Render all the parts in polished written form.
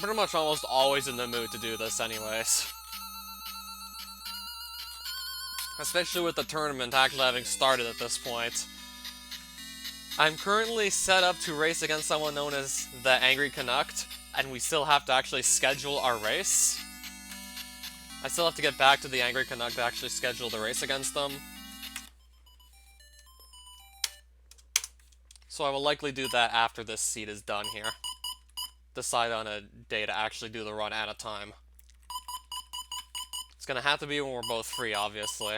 pretty much almost always in the mood to do this anyways. Especially with the tournament actually having started at this point. I'm currently set up to race against someone known as the Angry Canuck, and we still have to actually schedule our race. I still have to get back to the Angry Canuck to actually schedule the race against them. So I will likely do that after this seed is done here. Decide on a day to actually do the run at a time. It's gonna have to be when we're both free, obviously.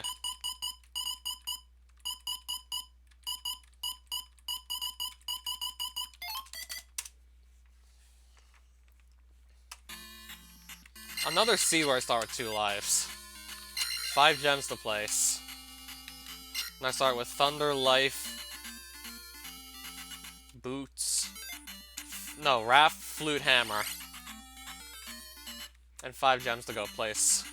Another seed where I start with 2 lives. 5 gems to place. And I start with Thunder, Life, Boots... No, Raft, Flute, Hammer. And 5 gems to go place.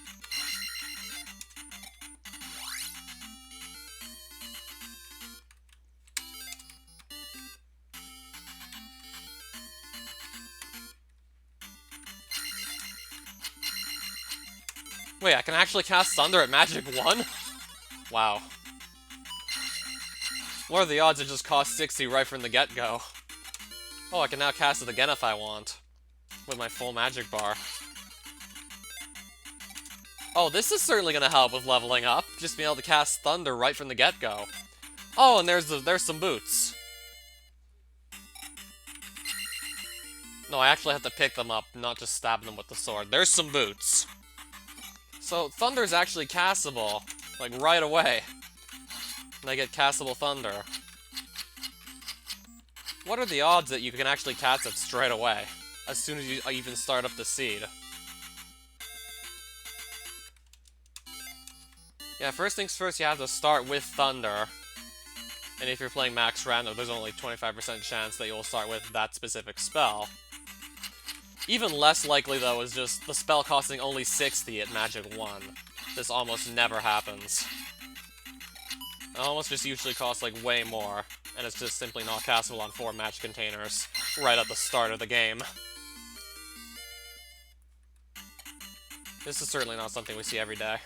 Wait, I can actually cast Thunder at Magic 1? Wow. What are the odds it just costs 60 right from the get-go? Oh, I can now cast it again if I want. With my full magic bar. Oh, this is certainly gonna help with leveling up. Just being able to cast Thunder right from the get-go. Oh, and there's some boots. No, I actually have to pick them up, not just stab them with the sword. There's some boots. So, Thunder's actually castable, like, right away. And I get castable Thunder. What are the odds that you can actually cast it straight away, as soon as you even start up the seed? Yeah, first things first, you have to start with Thunder. And if you're playing Max Rando, there's only 25% chance that you'll start with that specific spell. Even less likely, though, is just the spell costing only 60 at Magic 1. This almost never happens. It almost just usually costs, like, way more, and it's just simply not castable on 4 match containers right at the start of the game. This is certainly not something we see every day.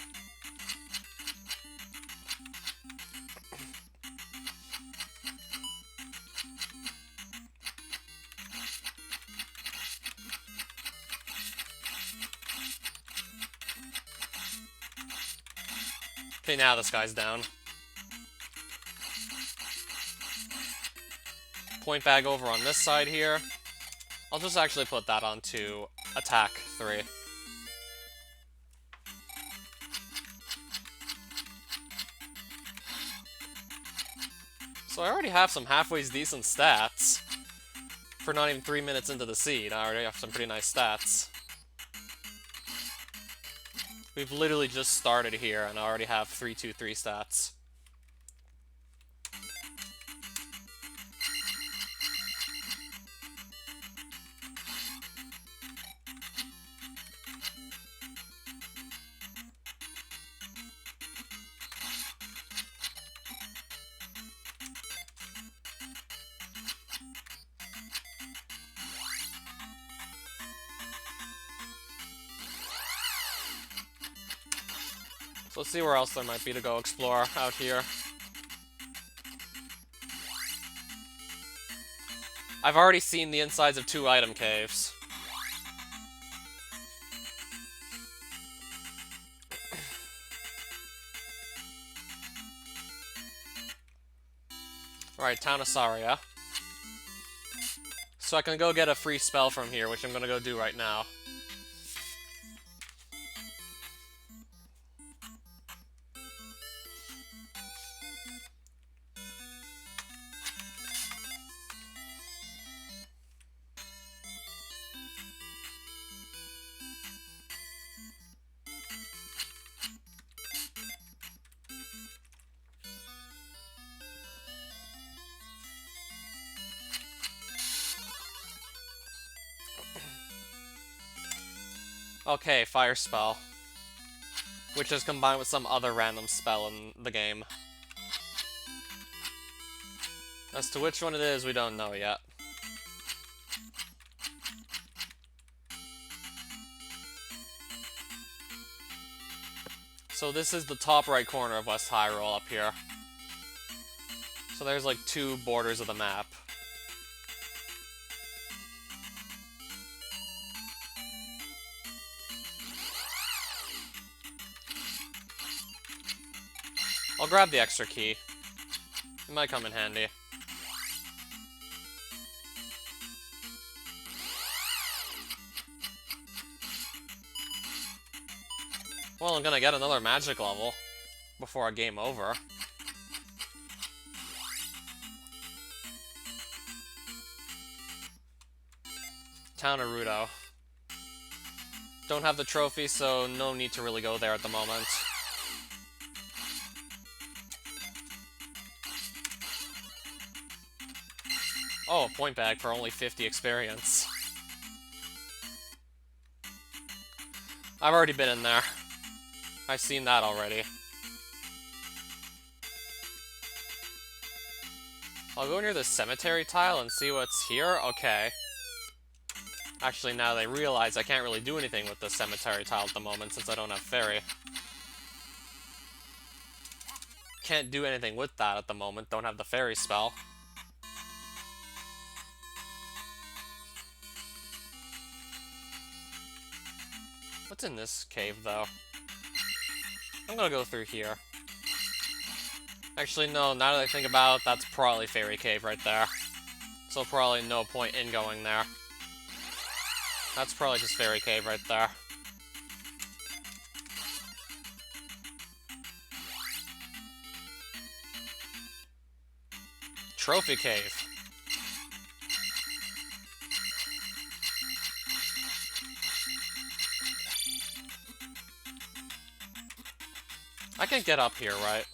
Okay, now this guy's down. Point bag over on this side here. I'll just actually put that onto attack 3. So I already have some halfway decent stats. For not even 3 minutes into the seed, I already have some pretty nice stats. We've literally just started here, and I already have 3-2-3 stats. So let's see where else there might be to go explore out here. I've already seen the insides of 2 item caves. Alright, Town of Saria. So I can go get a free spell from here, which I'm gonna go do right now. Okay, Fire Spell. Which is combined with some other random spell in the game. As to which one it is, we don't know yet. So this is the top right corner of West Hyrule up here. So there's like 2 borders of the map. I'll grab the extra key. It might come in handy. Well, I'm gonna get another magic level before our game over. Town of Rando. Don't have the trophy, so no need to really go there at the moment. Oh, a point bag for only 50 experience. I've already been in there. I've seen that already. I'll go near the cemetery tile and see what's here. Okay. Actually, now they realize I can't really do anything with the cemetery tile at the moment since I don't have fairy. Can't do anything with that at the moment. Don't have the fairy spell. What's in this cave, though? I'm gonna go through here. Actually, no, now that I think about it, that's probably Fairy Cave right there. So probably no point in going there. That's probably just Fairy Cave right there. Trophy Cave. I can get up here, right?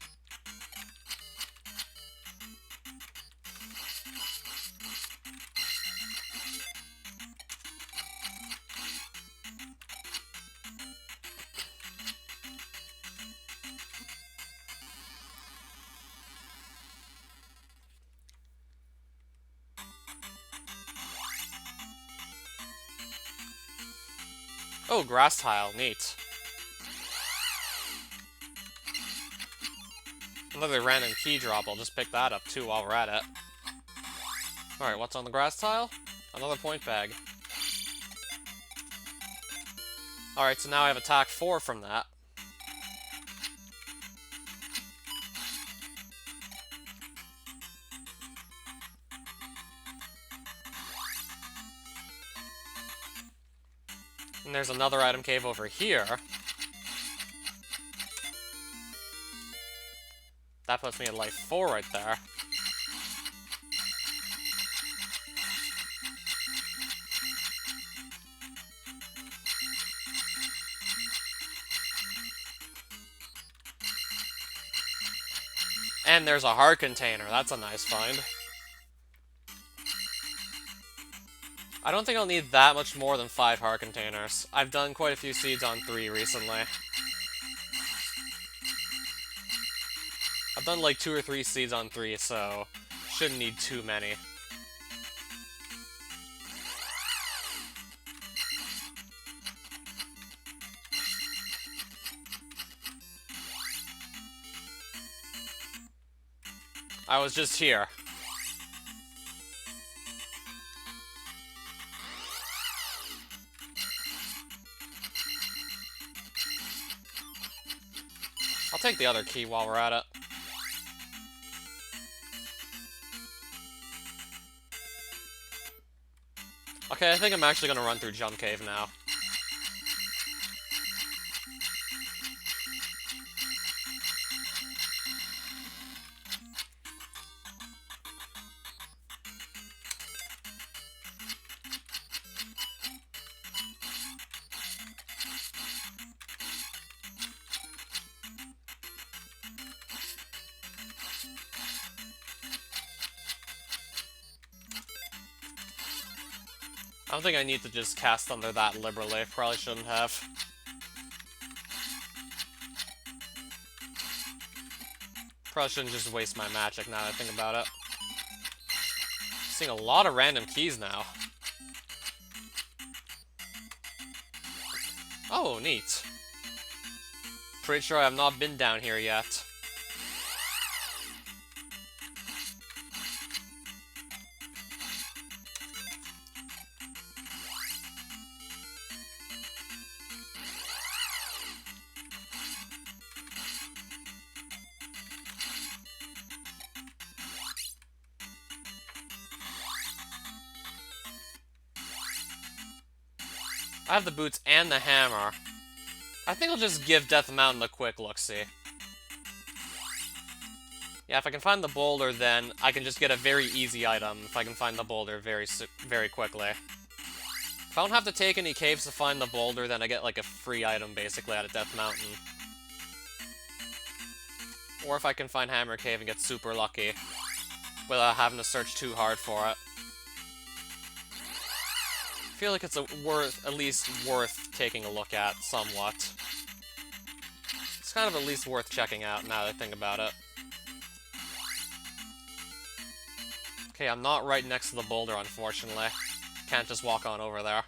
Oh, grass tile. Neat. Another random key drop. I'll just pick that up, too, while we're at it. Alright, what's on the grass tile? Another point bag. Alright, so now I have attack 4 from that. And there's another item cave over here. That puts me at life 4 right there. And there's a heart container. That's a nice find. I don't think I'll need that much more than 5 heart containers. I've done quite a few seeds on 3 recently. I've done like 2 or 3 seeds on 3, so shouldn't need too many. I was just here. I'll take the other key while we're at it. Okay, I think I'm actually gonna run through Jump Cave now. I don't think I need to just cast Thunder that liberally. Probably shouldn't have. Probably shouldn't just waste my magic now that I think about it. Seeing a lot of random keys now. Oh, neat. Pretty sure I have not been down here yet. I have the boots and the hammer. I think I'll just give Death Mountain a quick look-see. Yeah, if I can find the boulder, then I can just get a very easy item if I can find the boulder very quickly. If I don't have to take any caves to find the boulder, then I get like a free item basically out of Death Mountain. Or if I can find Hammer Cave and get super lucky without having to search too hard for it. I feel like it's at least worth taking a look at somewhat. It's kind of at least worth checking out now that I think about it. Okay, I'm not right next to the boulder, unfortunately. Can't just walk on over there.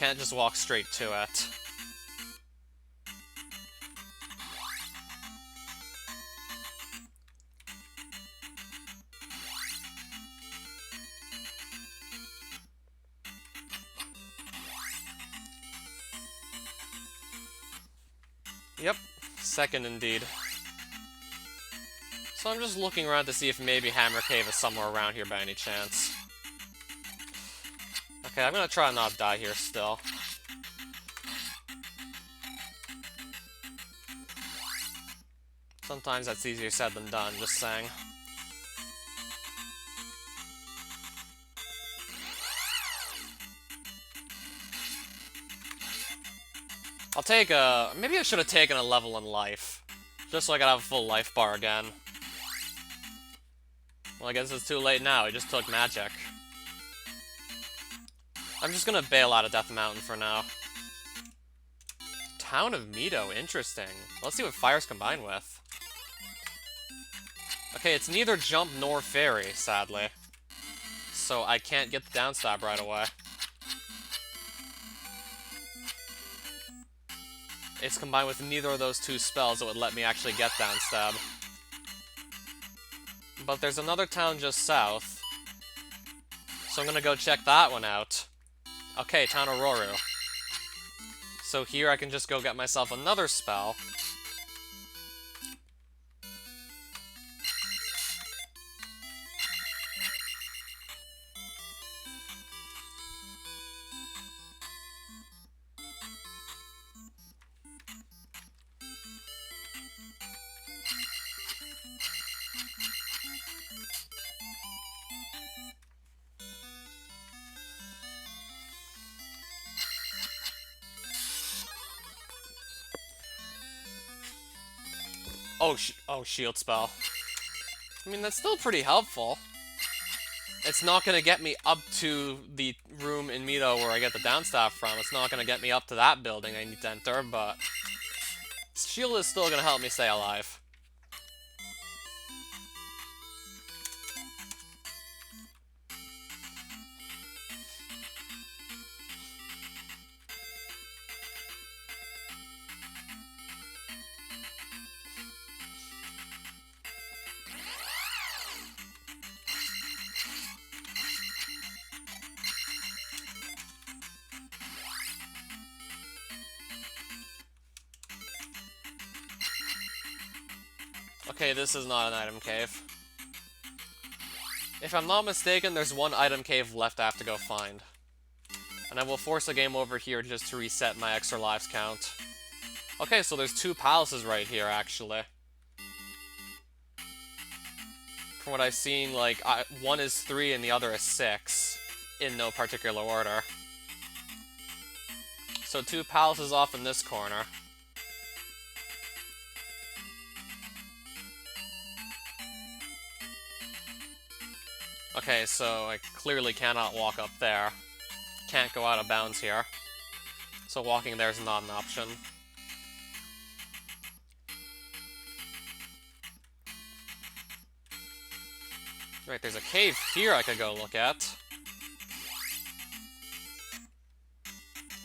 Can't just walk straight to it. Yep, second indeed. So I'm just looking around to see if maybe Hammer Cave is somewhere around here by any chance. Okay, I'm gonna try and not die here still. Sometimes that's easier said than done, just saying. I'll take a... Maybe I should have taken a level in life. Just so I could have a full life bar again. Well, I guess it's too late now. I just took magic. I'm just gonna bail out of Death Mountain for now. Town of Mido, interesting. Let's see what fire's combined with. Okay, it's neither jump nor fairy, sadly. So I can't get the downstab right away. It's combined with neither of those two spells that would let me actually get downstab. But there's another town just south. So I'm gonna go check that one out. Okay, Town of Roru. So here I can just go get myself another spell. Oh, shield spell. I mean, that's still pretty helpful. It's not gonna get me up to the room in Mido where I get the downstab from. It's not gonna get me up to that building I need to enter, but... shield is still gonna help me stay alive. Okay, this is not an item cave. If I'm not mistaken, there's one item cave left I have to go find. And I will force a game over here just to reset my extra lives count. Okay, so there's two palaces right here, actually. From what I've seen, like, one is 3 and the other is 6, in no particular order. So 2 palaces off in this corner. Okay, so I clearly cannot walk up there. Can't go out of bounds here. So walking there is not an option. Right, there's a cave here I could go look at.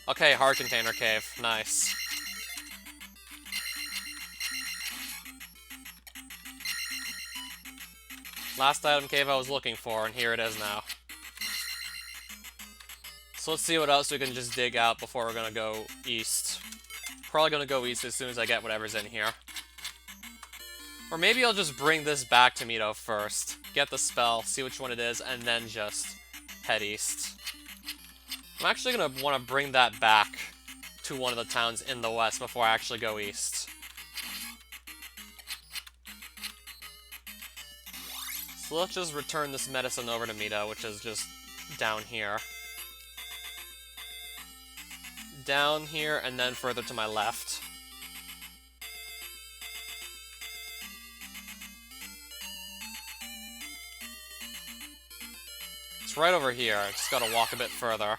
Okay, hard container cave. Nice. Last item cave I was looking for, and here it is now. So let's see what else we can just dig out before we're gonna go east. Probably gonna go east as soon as I get whatever's in here. Or maybe I'll just bring this back to Mito first. Get the spell, see which one it is, and then just head east. I'm actually gonna want to bring that back to one of the towns in the west before I actually go east. So let's just return this medicine over to Mito, which is just down here. Down here, and then further to my left. It's right over here, I just gotta walk a bit further.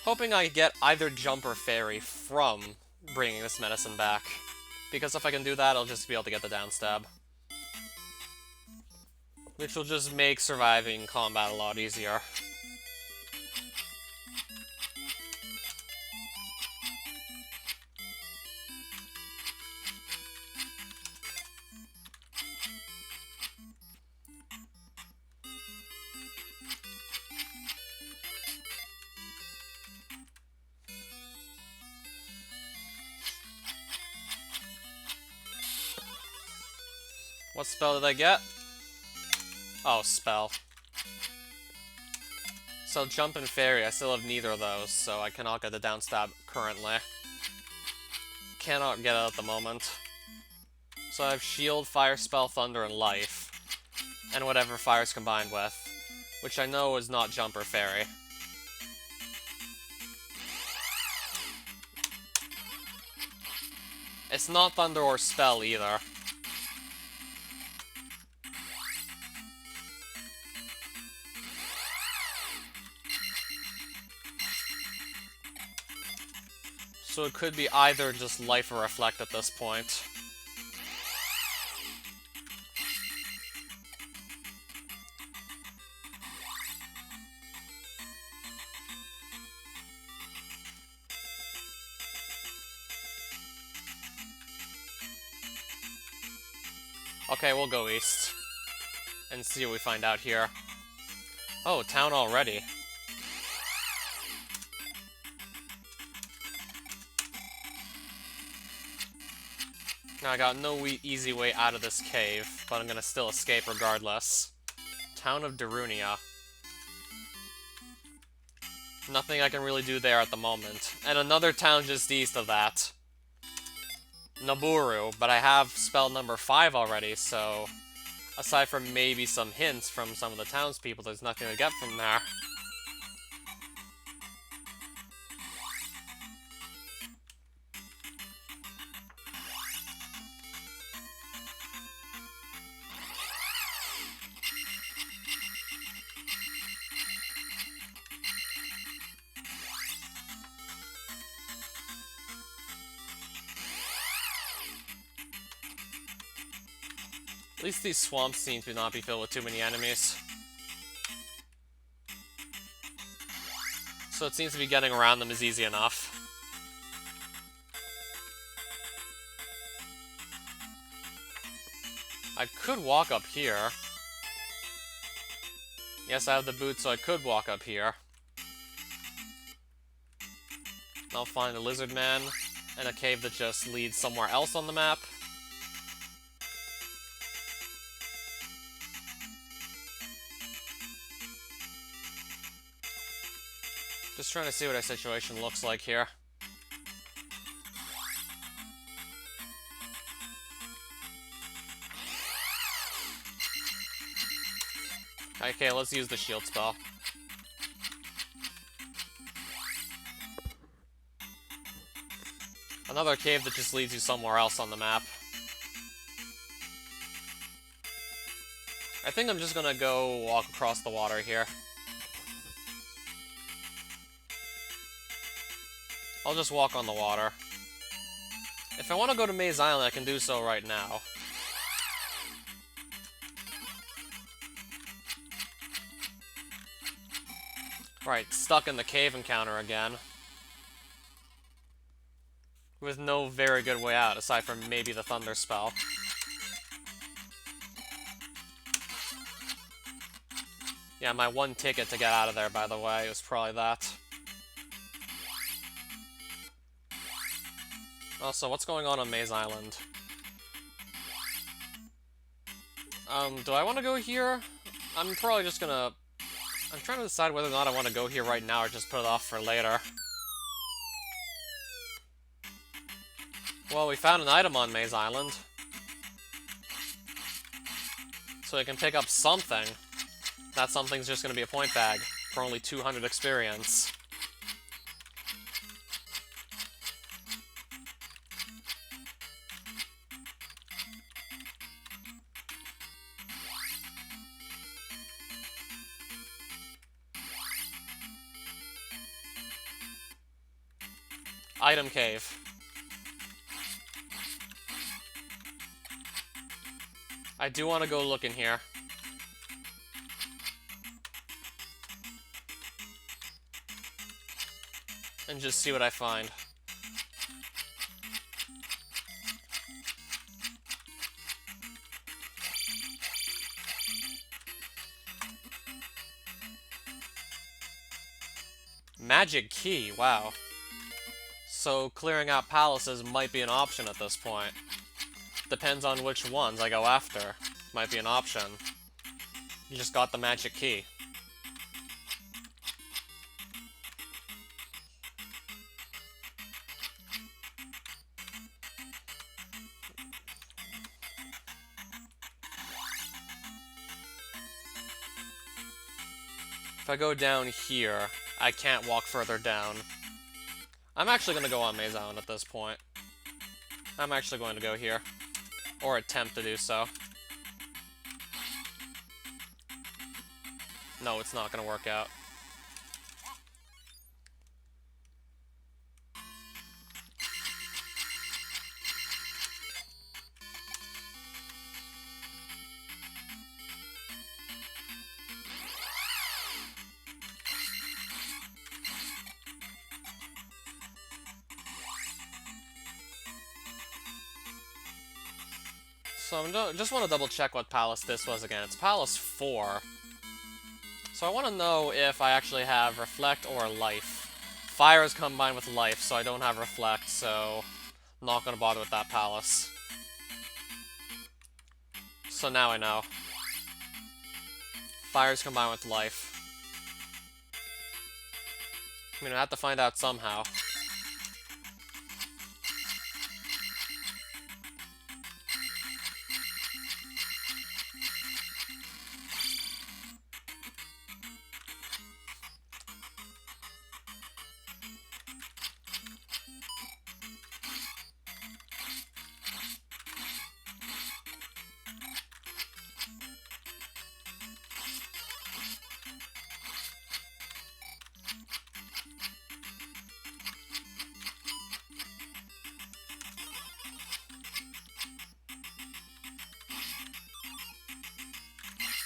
Hoping I get either jump or fairy from bringing this medicine back. Because if I can do that, I'll just be able to get the downstab. Which will just make surviving combat a lot easier. What spell did I get? Oh, spell. So jump and fairy, I still have neither of those, so I cannot get the downstab currently. Cannot get it at the moment. So I have shield, fire spell, thunder, and life. And whatever fire's combined with. Which I know is not jump or fairy. It's not thunder or spell either. So it could be either just life or reflect at this point. Okay, we'll go east. And see what we find out here. Oh, town already. Now I got no easy way out of this cave, but I'm gonna still escape regardless. Town of Darunia. Nothing I can really do there at the moment. And another town just east of that. Naburu, but I have spell number 5 already, so aside from maybe some hints from some of the townspeople, there's nothing to get from there. At least these swamps seem to not be filled with too many enemies. So it seems to be getting around them is easy enough. I could walk up here. Yes, I have the boots, so I could walk up here. I'll find a lizard man and a cave that just leads somewhere else on the map. Just trying to see what our situation looks like here. Okay, let's use the shield spell. Another cave that just leads you somewhere else on the map. I think I'm just gonna go walk across the water here. I'll just walk on the water. If I want to go to Maze Island, I can do so right now. Right, stuck in the cave encounter again. With no very good way out, aside from maybe the Thunder Spell. Yeah, my one ticket to get out of there, by the way, was probably that. Also, what's going on Maze Island? Do I want to go here? I'm probably just gonna... I'm trying to decide whether or not I want to go here right now or just put it off for later. Well, we found an item on Maze Island. So we can pick up something. That something's just gonna be a point bag for only 200 experience. Item cave. I do want to go look in here. And just see what I find. Magic key, wow. So clearing out palaces might be an option at this point. Depends on which ones I go after. Might be an option. You just got the magic key. If I go down here, I can't walk further down. I'm actually going to go on Maze Island at this point. I'm actually going to go here. Or attempt to do so. No, it's not going to work out. So I just want to double check what palace this was again. It's Palace 4. So I want to know if I actually have Reflect or Life. Fire is combined with Life, so I don't have Reflect, so I'm not going to bother with that palace. So now I know. Fire is combined with Life. I mean, I have to find out somehow.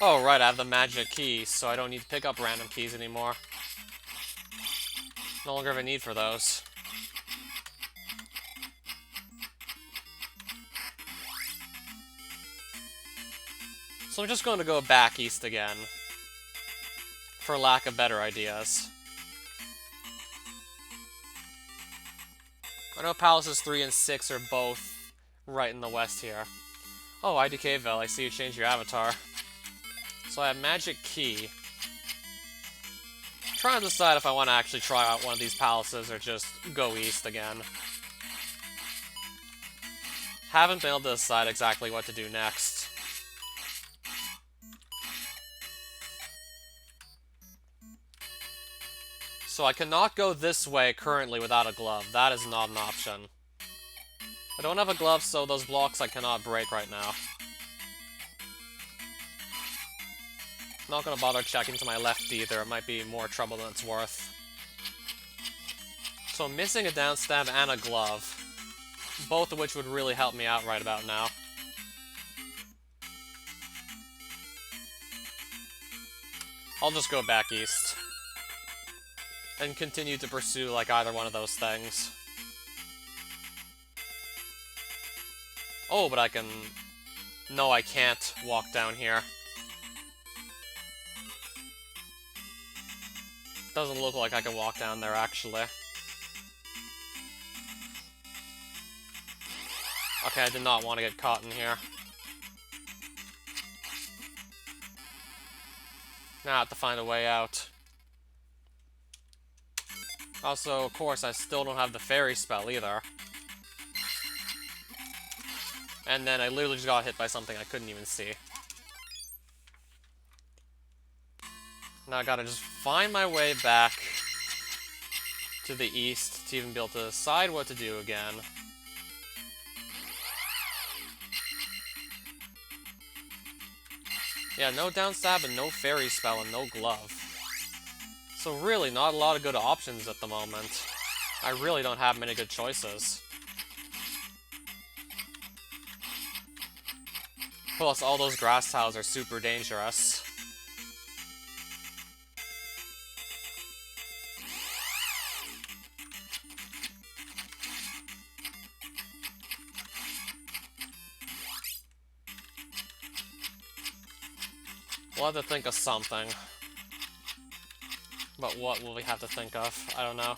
Oh, right, I have the magic key, so I don't need to pick up random keys anymore. No longer have a need for those. So I'm just going to go back east again. For lack of better ideas. I know Palaces 3 and 6 are both right in the west here. Oh, iyhqh, I see you changed your avatar. So I have Magic Key. I'm trying to decide if I want to actually try out one of these palaces or just go east again. Haven't been able to decide exactly what to do next. So I cannot go this way currently without a glove. That is not an option. I don't have a glove, so those blocks I cannot break right now. Not gonna bother checking to my left either, it might be more trouble than it's worth. So I'm missing a down stab and a glove. both of which would really help me out right about now. I'll just go back east. And continue to pursue, like, either one of those things. Oh, but I can... No, I can't walk down here. Doesn't look like I can walk down there, actually. Okay, I did not want to get caught in here. Now I have to find a way out. Also, of course, I still don't have the fairy spell either. And then I literally just got hit by something I couldn't even see. Now I gotta just find my way back to the east to even be able to decide what to do again. Yeah, no down stab and no fairy spell and no glove. So really, not a lot of good options at the moment. I really don't have many good choices. Plus, all those grass tiles are super dangerous. We'll have to think of something. But what will we have to think of? I don't know.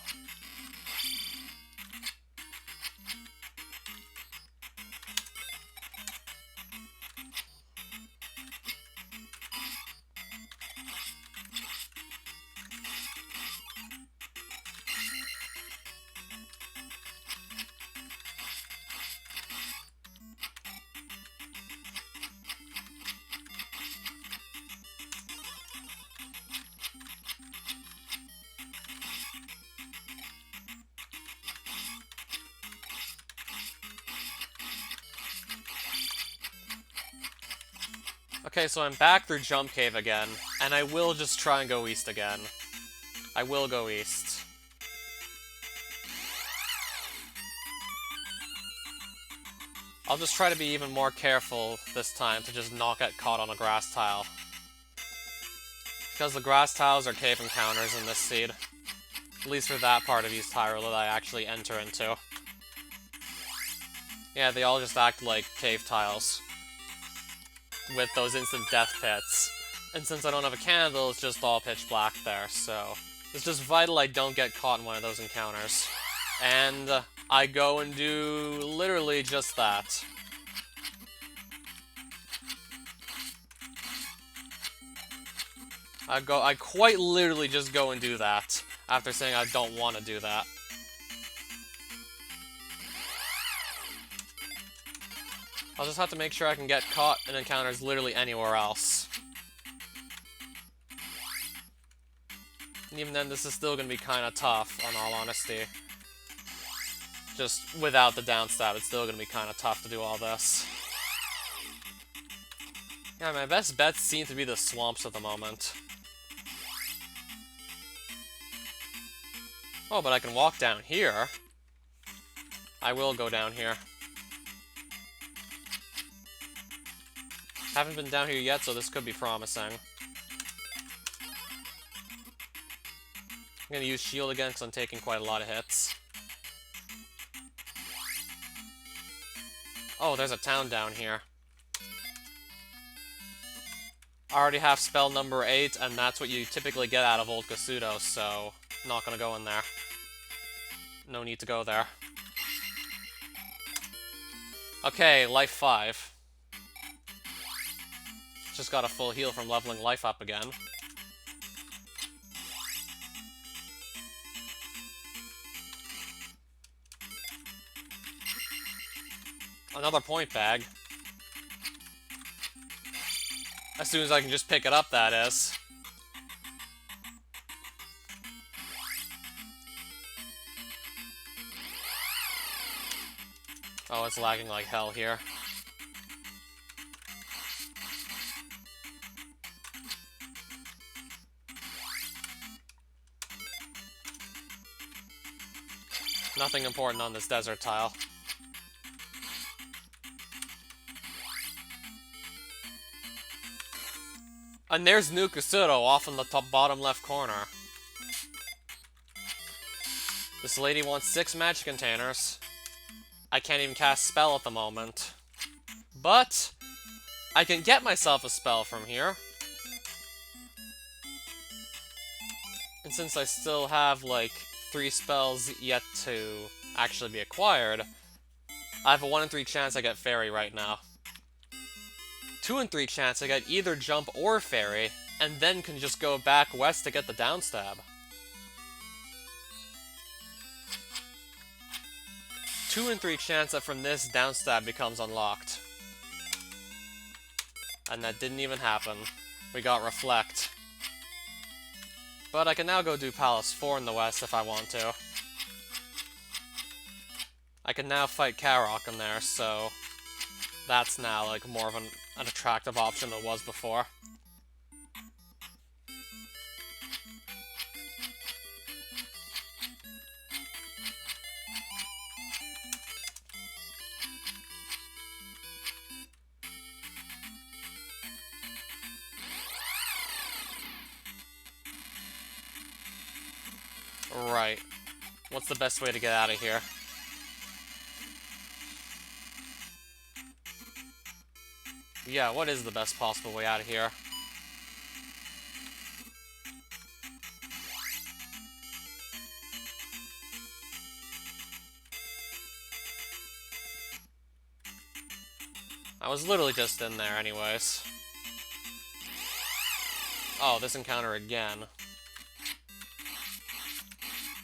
Okay, so I'm back through Jump Cave again, and I will just try and go east again. I will go east. I'll just try to be even more careful this time to just not get caught on a grass tile. Because the grass tiles are cave encounters in this seed. At least for that part of East Hyrule that I actually enter into. Yeah, they all just act like cave tiles. With those instant death pits. And since I don't have a candle, it's just all pitch black there, so... It's just vital I don't get caught in one of those encounters. And I go and do literally just that. I quite literally just go and do that, after saying I don't want to do that. I'll just have to make sure I can get caught in encounters literally anywhere else. And even then, this is still going to be kind of tough, in all honesty. Just without the down stab, it's still going to be kind of tough to do all this. Yeah, my best bets seem to be the swamps at the moment. Oh, but I can walk down here. I will go down here. Haven't been down here yet, so this could be promising. I'm gonna use shield again because I'm taking quite a lot of hits. Oh, there's a town down here. I already have spell number 8, and that's what you typically get out of Old Kasuto, so not gonna go in there. No need to go there. Okay, life 5. Just got a full heal from leveling life up again. Another point bag. As soon as I can just pick it up, that is. Oh, it's lagging like hell here. Nothing important on this desert tile. And there's Nukasuro off in the top bottom left corner. This lady wants 6 magic containers. I can't even cast spell at the moment. But I can get myself a spell from here. And since I still have, like, 3 spells yet to actually be acquired, I have a 1 in 3 chance I get Fairy right now. 2 in 3 chance I get either Jump or Fairy, and then can just go back west to get the downstab. 2 in 3 chance that from this, downstab becomes unlocked. And that didn't even happen. We got Reflect. But I can now go do Palace 4 in the west if I want to. I can now fight Karok in there, so that's now like more of an attractive option than it was before. Right. What's the best way to get out of here? Yeah, what is the best possible way out of here? I was literally just in there anyways. Oh, this encounter again.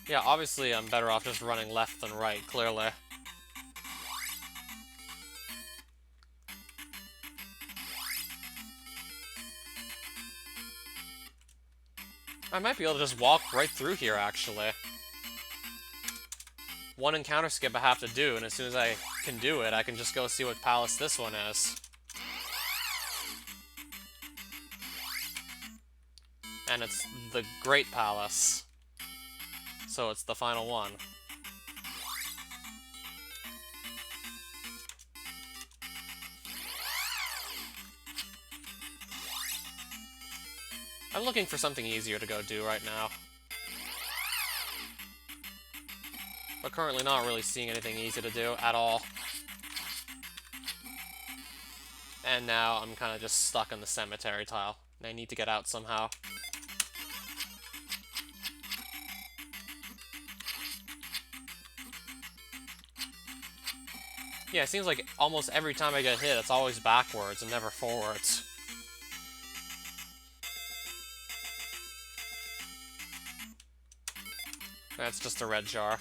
Yeah, obviously I'm better off just running left than right, clearly. I might be able to just walk right through here, actually. 1 encounter skip I have to do, and as soon as I can do it, I can just go see what palace this one is. And it's the Great Palace. So it's the final one. I'm looking for something easier to go do right now. But currently not really seeing anything easy to do at all. And now I'm kind of just stuck in the cemetery tile. And I need to get out somehow. Yeah, it seems like almost every time I get hit, it's always backwards and never forwards. That's just a red jar.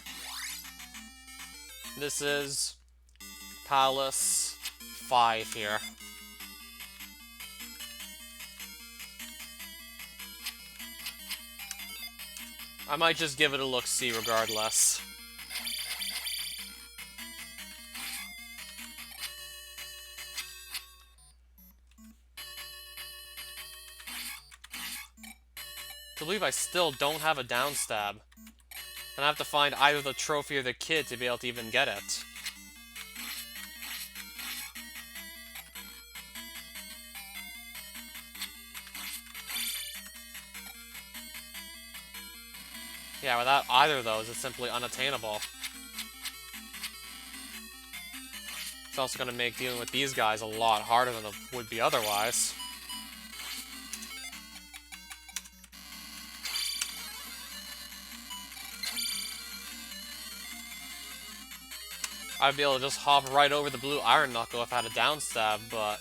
This is Palace 5 here. I might just give it a look-see regardless. I believe I still don't have a downstab. And I have to find either the trophy or the kid to be able to even get it. Yeah, without either of those, it's simply unattainable. It's also going to make dealing with these guys a lot harder than it would be otherwise. I'd be able to just hop right over the blue Iron Knuckle if I had a downstab, but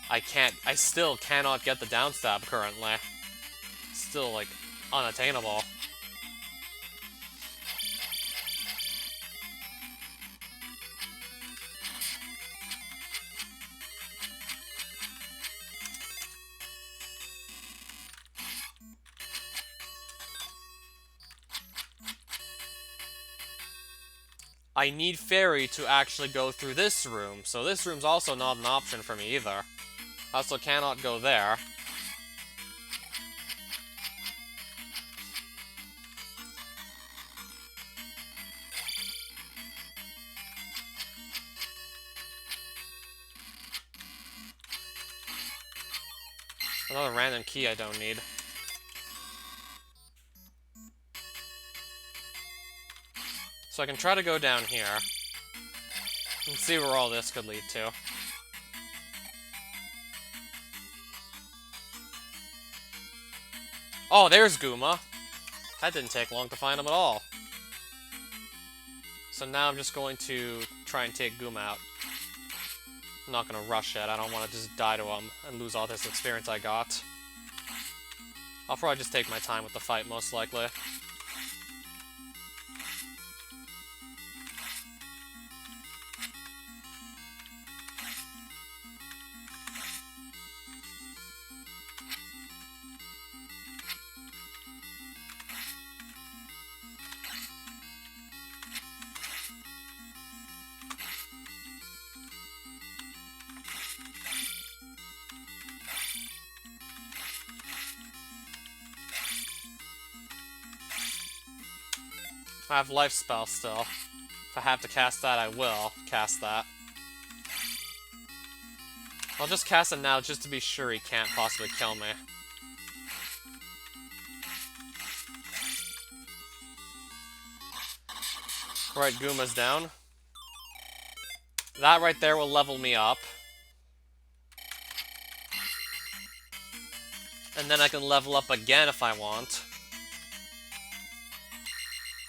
I can't. I still cannot get the downstab currently. Still, like, unattainable. I need Fairy to actually go through this room, so this room's also not an option for me either. I also cannot go there. Another random key I don't need. So I can try to go down here and see where all this could lead to. Oh, there's Gooma. That didn't take long to find him at all. So now I'm just going to try and take Gooma out. I'm not going to rush it. I don't want to just die to him and lose all this experience I got. I'll probably just take my time with the fight, most likely. I have life spell still. If I have to cast that, I will cast that. I'll just cast it now just to be sure he can't possibly kill me. Right, Gooma's down. That right there will level me up. And then I can level up again if I want.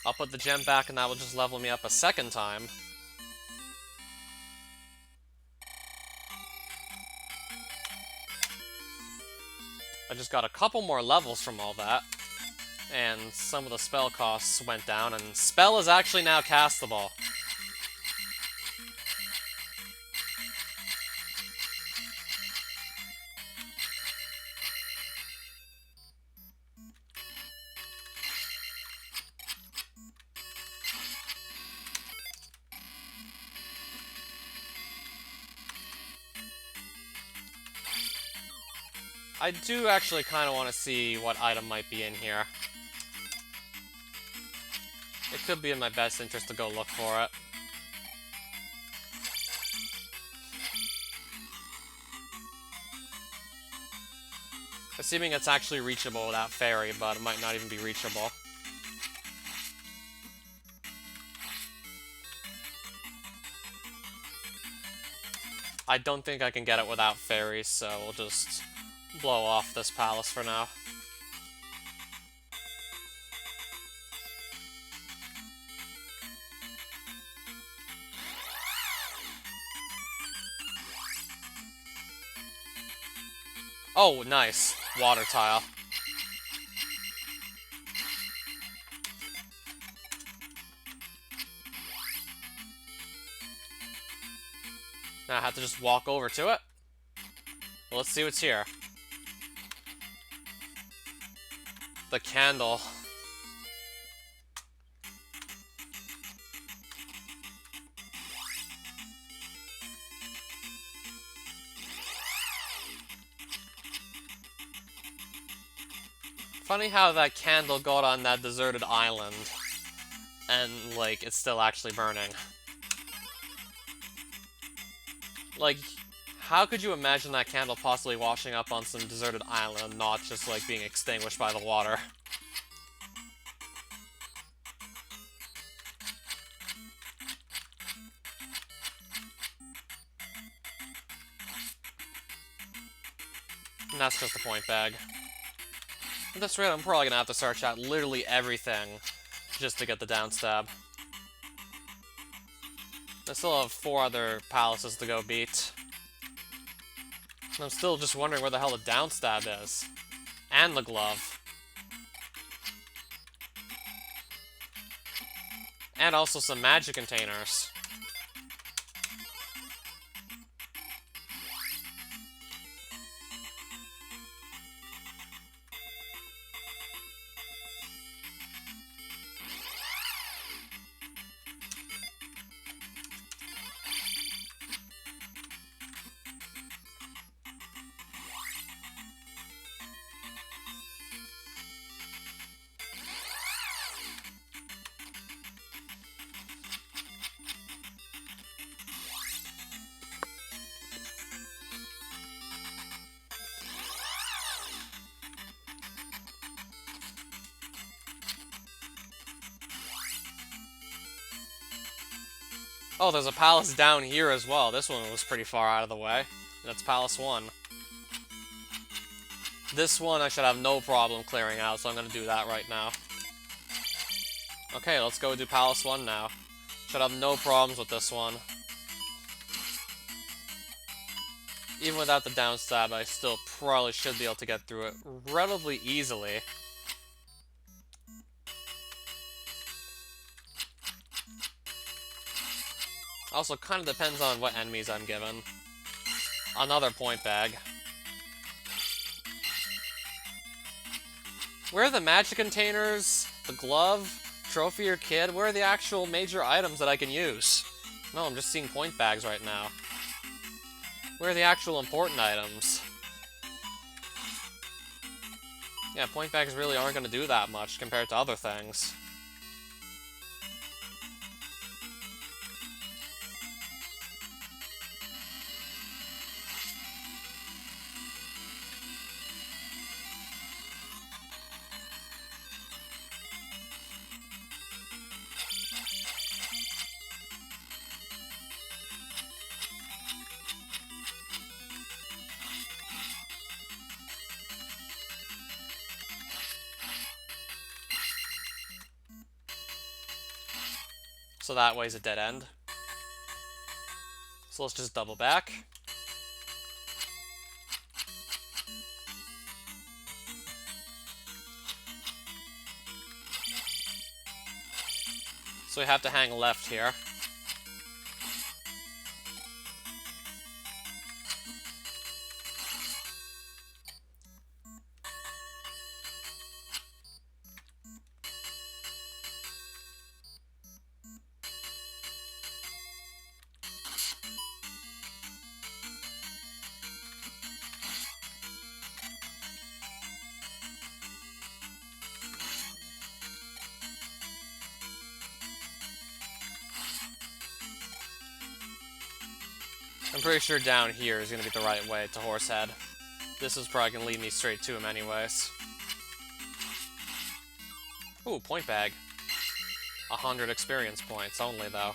I'll put the gem back and that will just level me up a second time. I just got a couple more levels from all that. And some of the spell costs went down, and spell is actually now castable. I do actually kind of want to see what item might be in here. It could be in my best interest to go look for it. Assuming it's actually reachable without fairy, but it might not even be reachable. I don't think I can get it without fairies, so we'll just blow off this palace for now. Oh, nice. Water tile. Now I have to just walk over to it. Well, let's see what's here. The candle. Funny how that candle got on that deserted island, and, like, it's still actually burning. Like, how could you imagine that candle possibly washing up on some deserted island and not just, like, being extinguished by the water? And that's just a point bag. At this rate, I'm probably gonna have to search out literally everything just to get the downstab. I still have 4 other palaces to go beat. And I'm still just wondering where the hell the downstab is. And the glove. And also some magic containers. Oh, there's a palace down here as well. This one was pretty far out of the way. That's Palace 1. This one I should have no problem clearing out, so I'm gonna do that right now. Okay, let's go do Palace 1 now. Should have no problems with this one. Even without the down stab, I still probably should be able to get through it relatively easily. Also, kind of depends on what enemies I'm given. Another point bag. Where are the magic containers, the glove, trophy or kid? Where are the actual major items that I can use? No, I'm just seeing point bags right now. Where are the actual important items? Yeah, point bags really aren't going to do that much compared to other things. So that way's a dead end. So let's just double back. So we have to hang left here. I'm pretty sure down here is going to be the right way to Horsehead. This is probably going to lead me straight to him anyways. Ooh, point bag. 100 experience points only, though.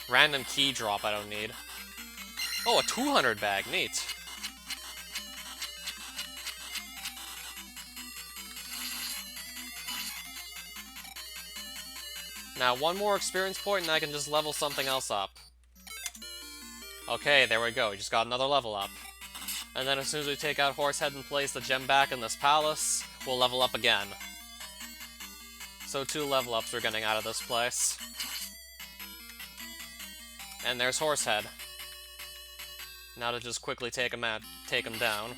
Random key drop I don't need. Oh, a 200 bag. Neat. Now, one more experience point and I can just level something else up. Okay, there we go. We just got another level up. And then as soon as we take out Horsehead and place the gem back in this palace, we'll level up again. So 2 level ups we're getting out of this place. And there's Horsehead. Now to just quickly take him down.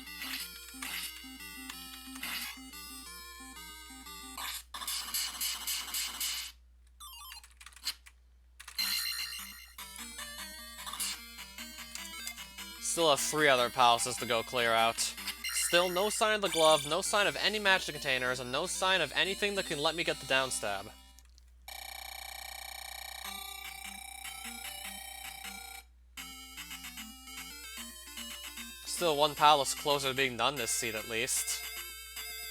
Still have 3 other palaces to go clear out. Still no sign of the glove, no sign of any magic containers, and no sign of anything that can let me get the down stab. Still 1 palace closer to being done this seed at least.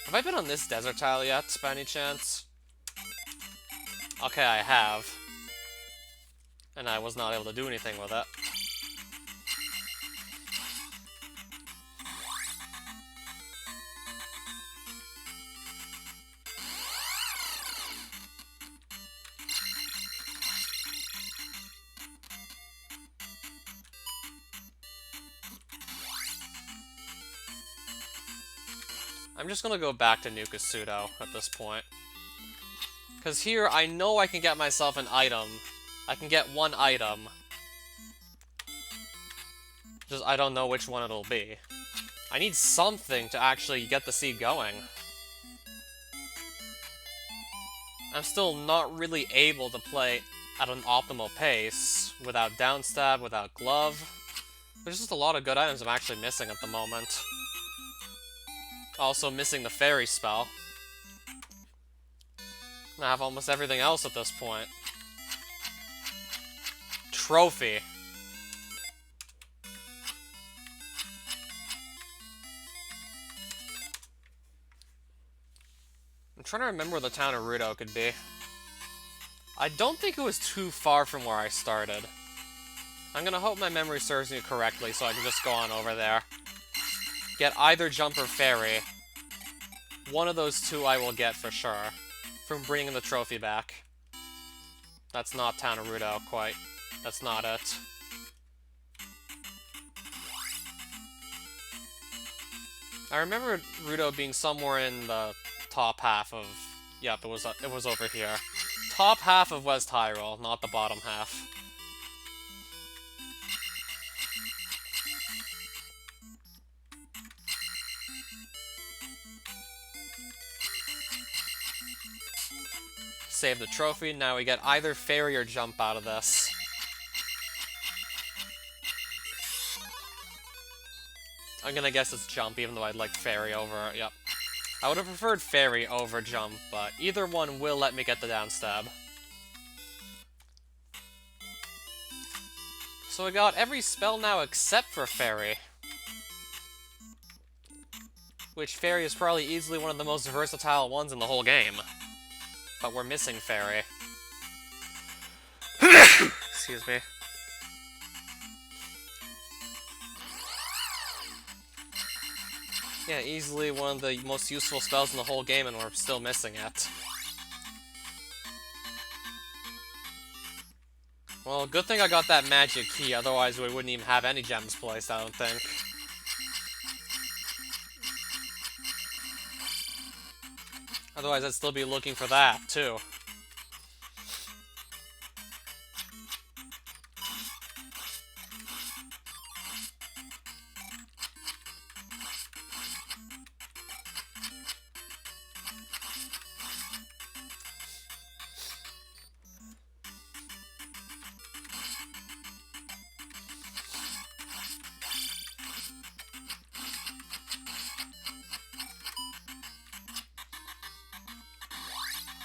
Have I been on this desert tile yet, by any chance? Okay, I have. And I was not able to do anything with it. I'm just gonna go back to iyhqh at this point. Because here, I know I can get myself an item. I can get 1 item. Just, I don't know which one it'll be. I need something to actually get the seed going. I'm still not really able to play at an optimal pace, without downstab, without glove. There's just a lot of good items I'm actually missing at the moment. Also missing the fairy spell. I have almost everything else at this point. Trophy. I'm trying to remember where the town of Rando could be. I don't think it was too far from where I started. I'm gonna hope my memory serves me correctly so I can just go on over there. Get either jump or fairy. One of those two I will get for sure. From bringing the trophy back. That's not town of Rando, quite. That's not it. I remember Rando being somewhere in the top half of... Yep, it was over here. Top half of West Hyrule, not the bottom half. Save the trophy, now we get either fairy or jump out of this. I'm gonna guess it's jump, even though I'd like fairy over it, yep. I would have preferred fairy over jump, but either one will let me get the down stab. So we got every spell now except for fairy. Which fairy is probably easily one of the most versatile ones in the whole game. But we're missing fairy. Excuse me. Yeah, easily one of the most useful spells in the whole game, and we're still missing it. Well, good thing I got that magic key, otherwise we wouldn't even have any gems placed, I don't think. Otherwise I'd still be looking for that, too.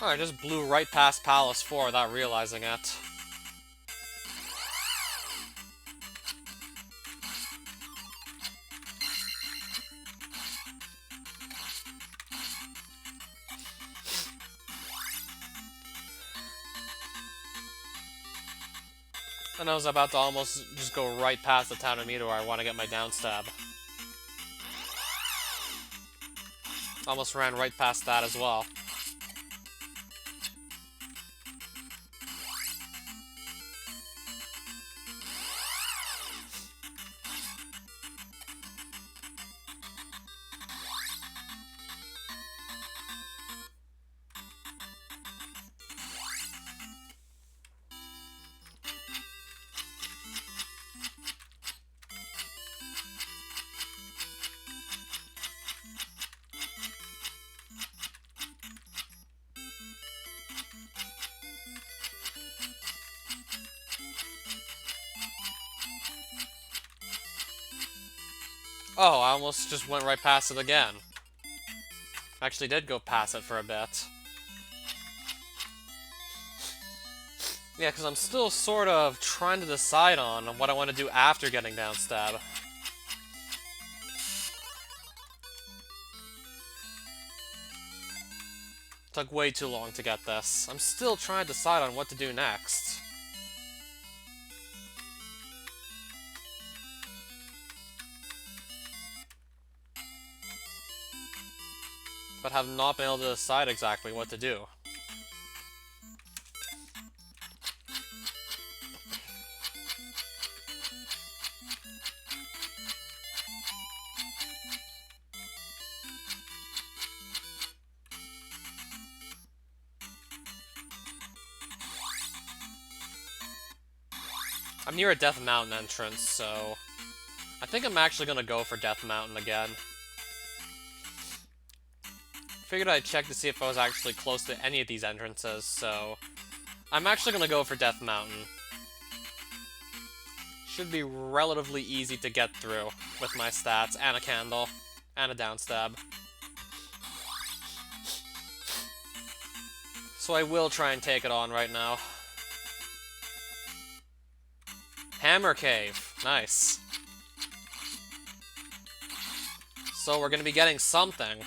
Oh, I just blew right past Palace 4 without realizing it. And I was about to almost just go right past the town of Mito where I want to get my down stab. Almost ran right past that as well. Oh, I almost just went right past it again. Actually did go past it for a bit. Yeah, because I'm still sort of trying to decide on what I want to do after getting down stab. Took way too long to get this. I'm still trying to decide on what to do next. But have not been able to decide exactly what to do. I'm near a Death Mountain entrance, so I think I'm actually gonna go for Death Mountain again. Figured I'd check to see if I was actually close to any of these entrances, so I'm actually gonna go for Death Mountain. Should be relatively easy to get through with my stats, and a candle, and a downstab. So I will try and take it on right now. Hammer Cave. Nice. So we're gonna be getting something.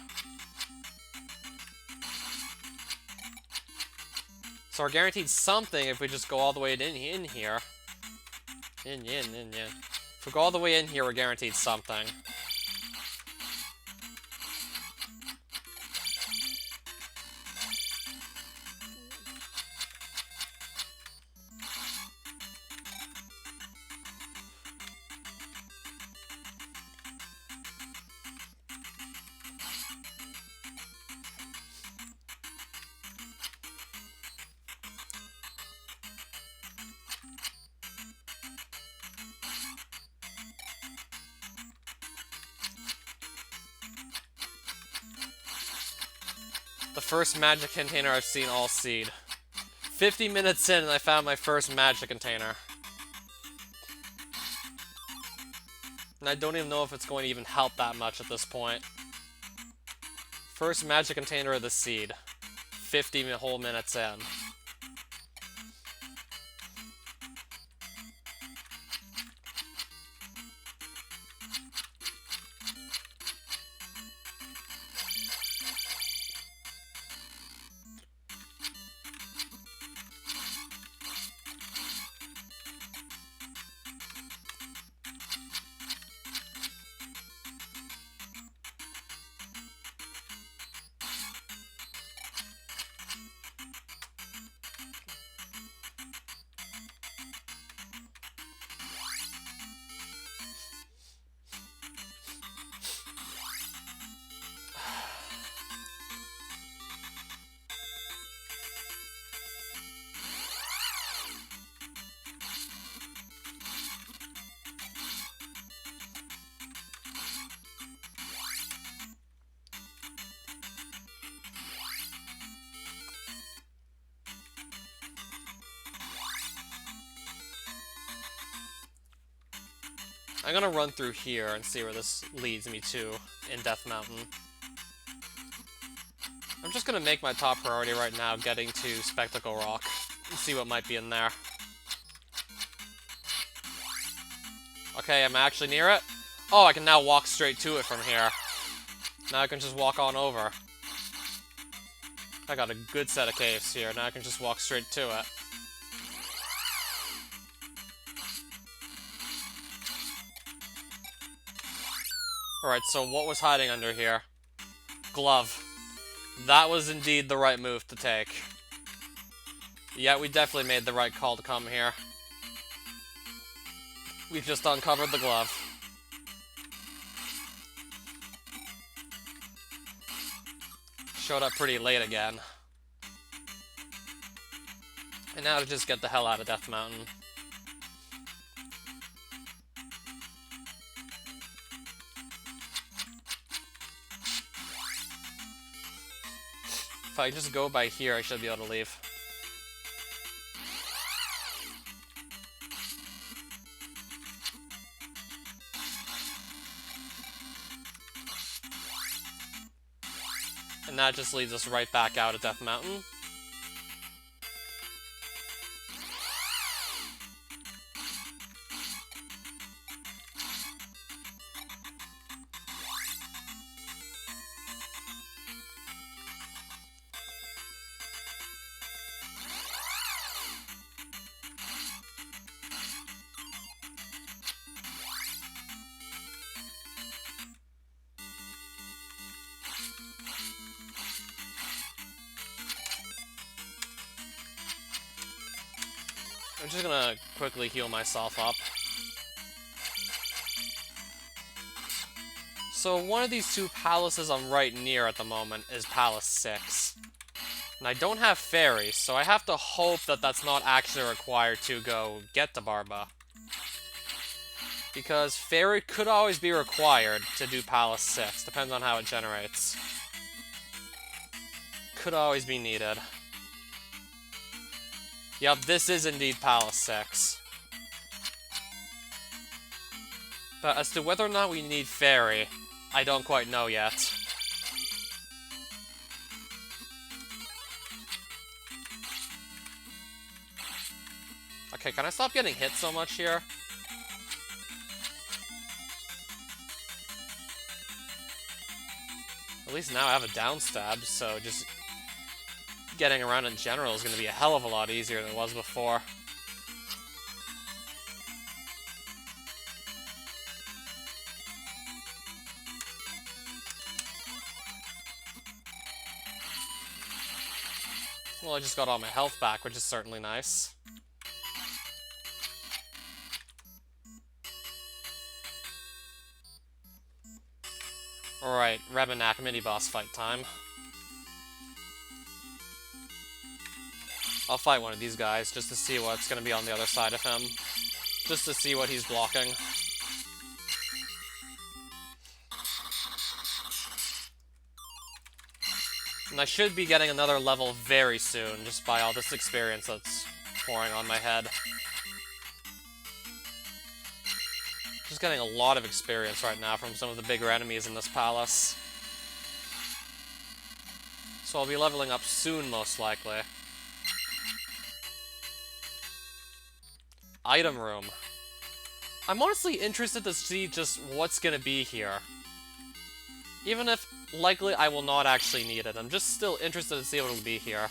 So we're guaranteed something if we just go all the way in here. In. If we go all the way in here, we're guaranteed something. The first magic container I've seen all seed. 50 minutes in and I found my first magic container. And I don't even know if it's going to even help that much at this point. First magic container of the seed. 50 whole minutes in. I'm gonna run through here and see where this leads me to in Death Mountain. I'm just gonna make my top priority right now getting to Spectacle Rock and see what might be in there. Okay, I'm actually near it. Oh, I can now walk straight to it from here. Now I can just walk on over. I got a good set of caves here. Now I can just walk straight to it. Alright, so what was hiding under here? Glove. That was indeed the right move to take. Yeah, we definitely made the right call to come here. We've just uncovered the glove. Showed up pretty late again. And now to just get the hell out of Death Mountain. If I just go by here, I should be able to leave. And that just leads us right back out of Death Mountain. I'm just gonna quickly heal myself up. So one of these two palaces I'm right near at the moment is Palace 6. And I don't have fairies, so I have to hope that that's not actually required to go get the Barba. Because fairy could always be required to do Palace 6, depends on how it generates. Could always be needed. Yep, this is indeed Palace 6. But as to whether or not we need fairy, I don't quite know yet. Okay, can I stop getting hit so much here? At least now I have a down stab, so just getting around in general is going to be a hell of a lot easier than it was before. Well, I just got all my health back, which is certainly nice. Alright, Rebenak mini-boss fight time. I'll fight one of these guys just to see what's going to be on the other side of him. Just to see what he's blocking. And I should be getting another level very soon, just by all this experience that's pouring on my head. Just getting a lot of experience right now from some of the bigger enemies in this palace. So I'll be leveling up soon, most likely. Item room. I'm honestly interested to see just what's gonna be here. Even if, likely, I will not actually need it. I'm just still interested to see what will be here.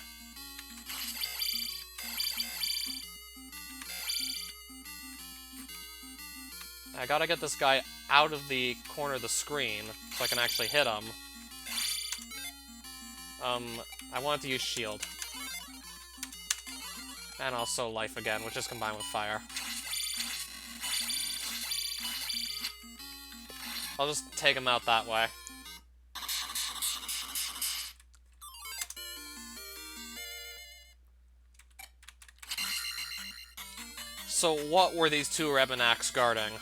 I gotta get this guy out of the corner of the screen so I can actually hit him. I wanted to use shield. And also life again, which is combined with fire. I'll just take him out that way. So what were these two Rebenaks guarding?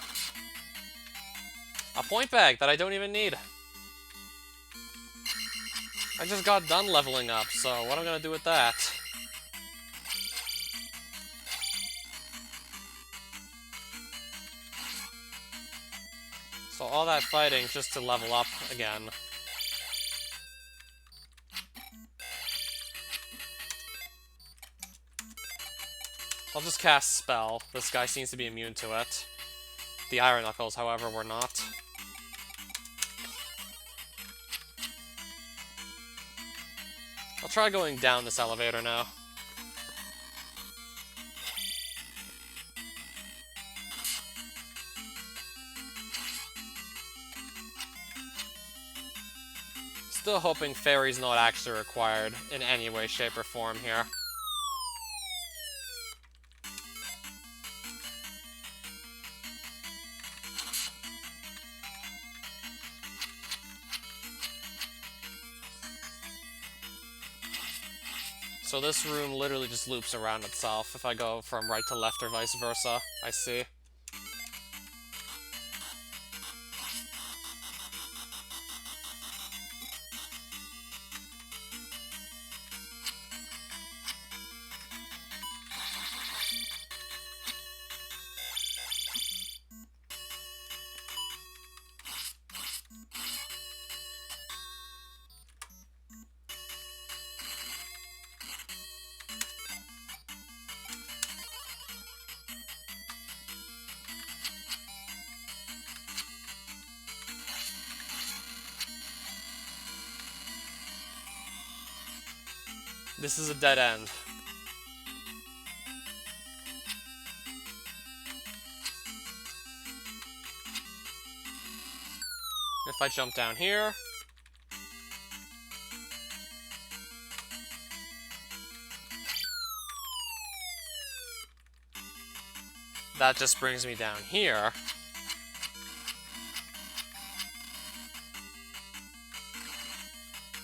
A point bag that I don't even need. I just got done leveling up, so what am I gonna do with that? So all that fighting just to level up again. I'll just cast Spell. This guy seems to be immune to it. The Iron Knuckles, however, were not. I'll try going down this elevator now. Still hoping Fairy's not actually required in any way, shape, or form here. So this room literally just loops around itself if I go from right to left or vice versa. I see. This is a dead end. If I jump down here... that just brings me down here.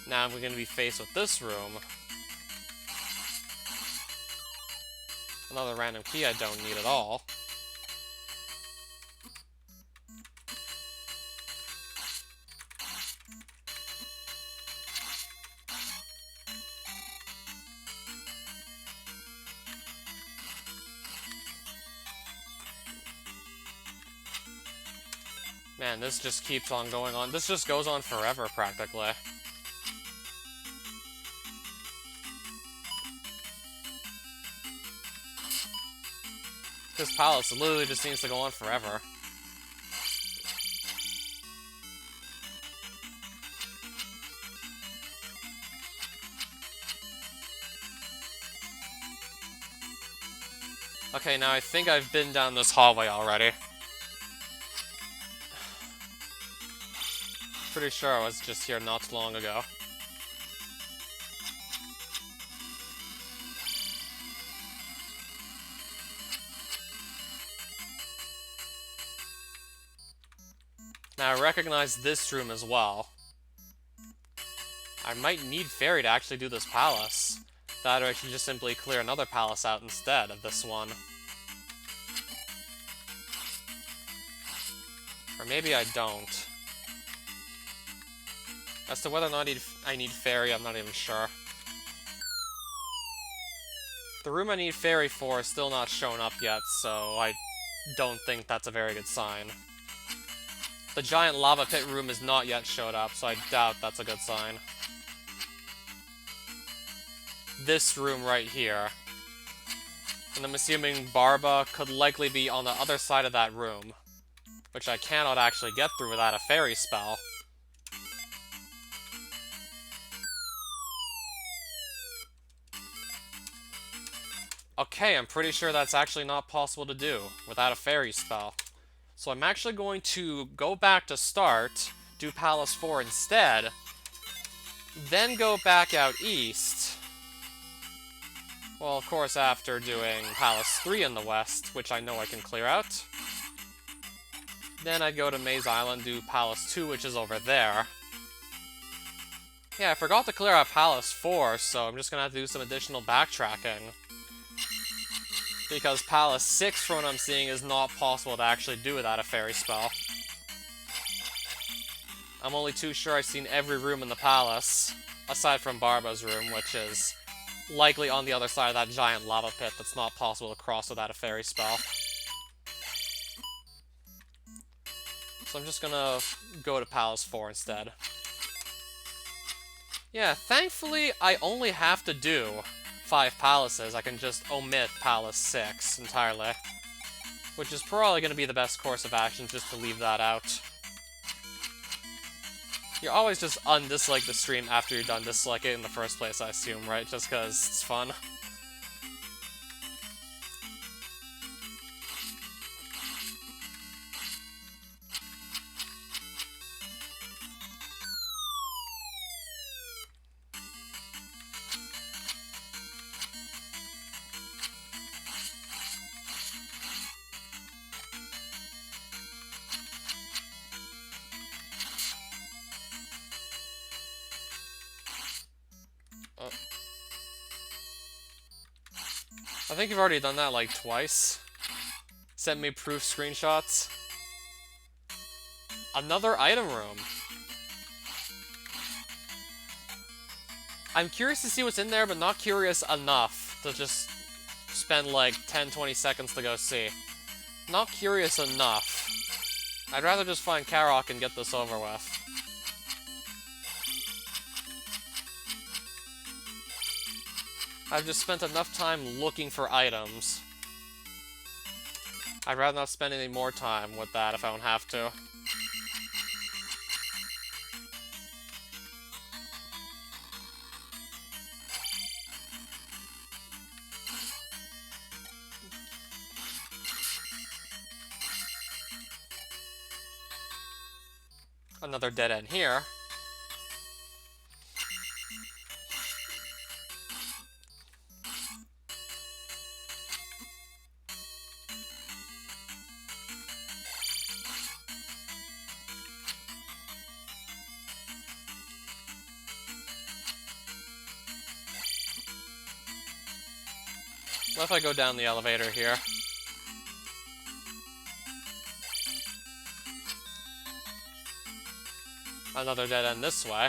Now we're going to be faced with this room. Another random key I don't need at all. Man, this just keeps on going on. This just goes on forever, practically. This palace literally just seems to go on forever. Okay, now I think I've been down this hallway already. Pretty sure I was just here not too long ago. Now I recognize this room as well. I might need Fairy to actually do this palace. That or I should just simply clear another palace out instead of this one. Or maybe I don't. As to whether or not I need Fairy, I'm not even sure. The room I need Fairy for is still not shown up yet, so I don't think that's a very good sign. The giant lava pit room is not yet showed up, so I doubt that's a good sign. This room right here. And I'm assuming Barba could likely be on the other side of that room, which I cannot actually get through without a fairy spell. Okay, I'm pretty sure that's actually not possible to do without a fairy spell. So I'm actually going to go back to start, do Palace 4 instead, then go back out east. Well, of course, after doing Palace 3 in the west, which I know I can clear out. Then I'd go to Maze Island, do Palace 2, which is over there. Yeah, I forgot to clear out Palace 4, so I'm just gonna have to do some additional backtracking. Because Palace 6, from what I'm seeing, is not possible to actually do without a fairy spell. I'm only too sure I've seen every room in the palace, aside from Barba's room, which is likely on the other side of that giant lava pit that's not possible to cross without a fairy spell. So I'm just gonna go to Palace 4 instead. Yeah, thankfully, I only have to do 5 palaces. I can just omit Palace 6 entirely. Which is probably going to be the best course of action, just to leave that out. You always just undislike the stream after you're done disliking it in the first place, I assume, right? Just because it's fun. I think you've already done that like twice. Sent me proof screenshots. Another item room. I'm curious to see what's in there, but not curious enough to just spend like 10-20 seconds to go see. Not curious enough. I'd rather just find Karok and get this over with. I've just spent enough time looking for items. I'd rather not spend any more time with that if I don't have to. Another dead end here. What if I go down the elevator here? Another dead end this way.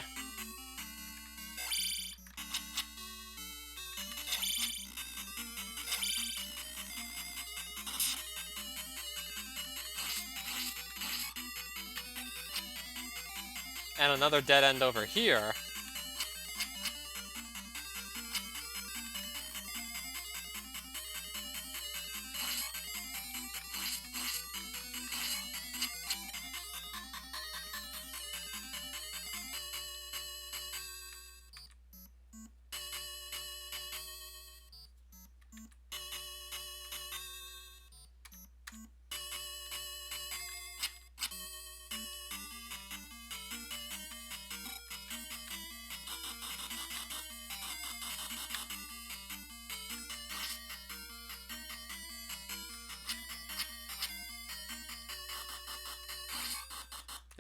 And another dead end over here.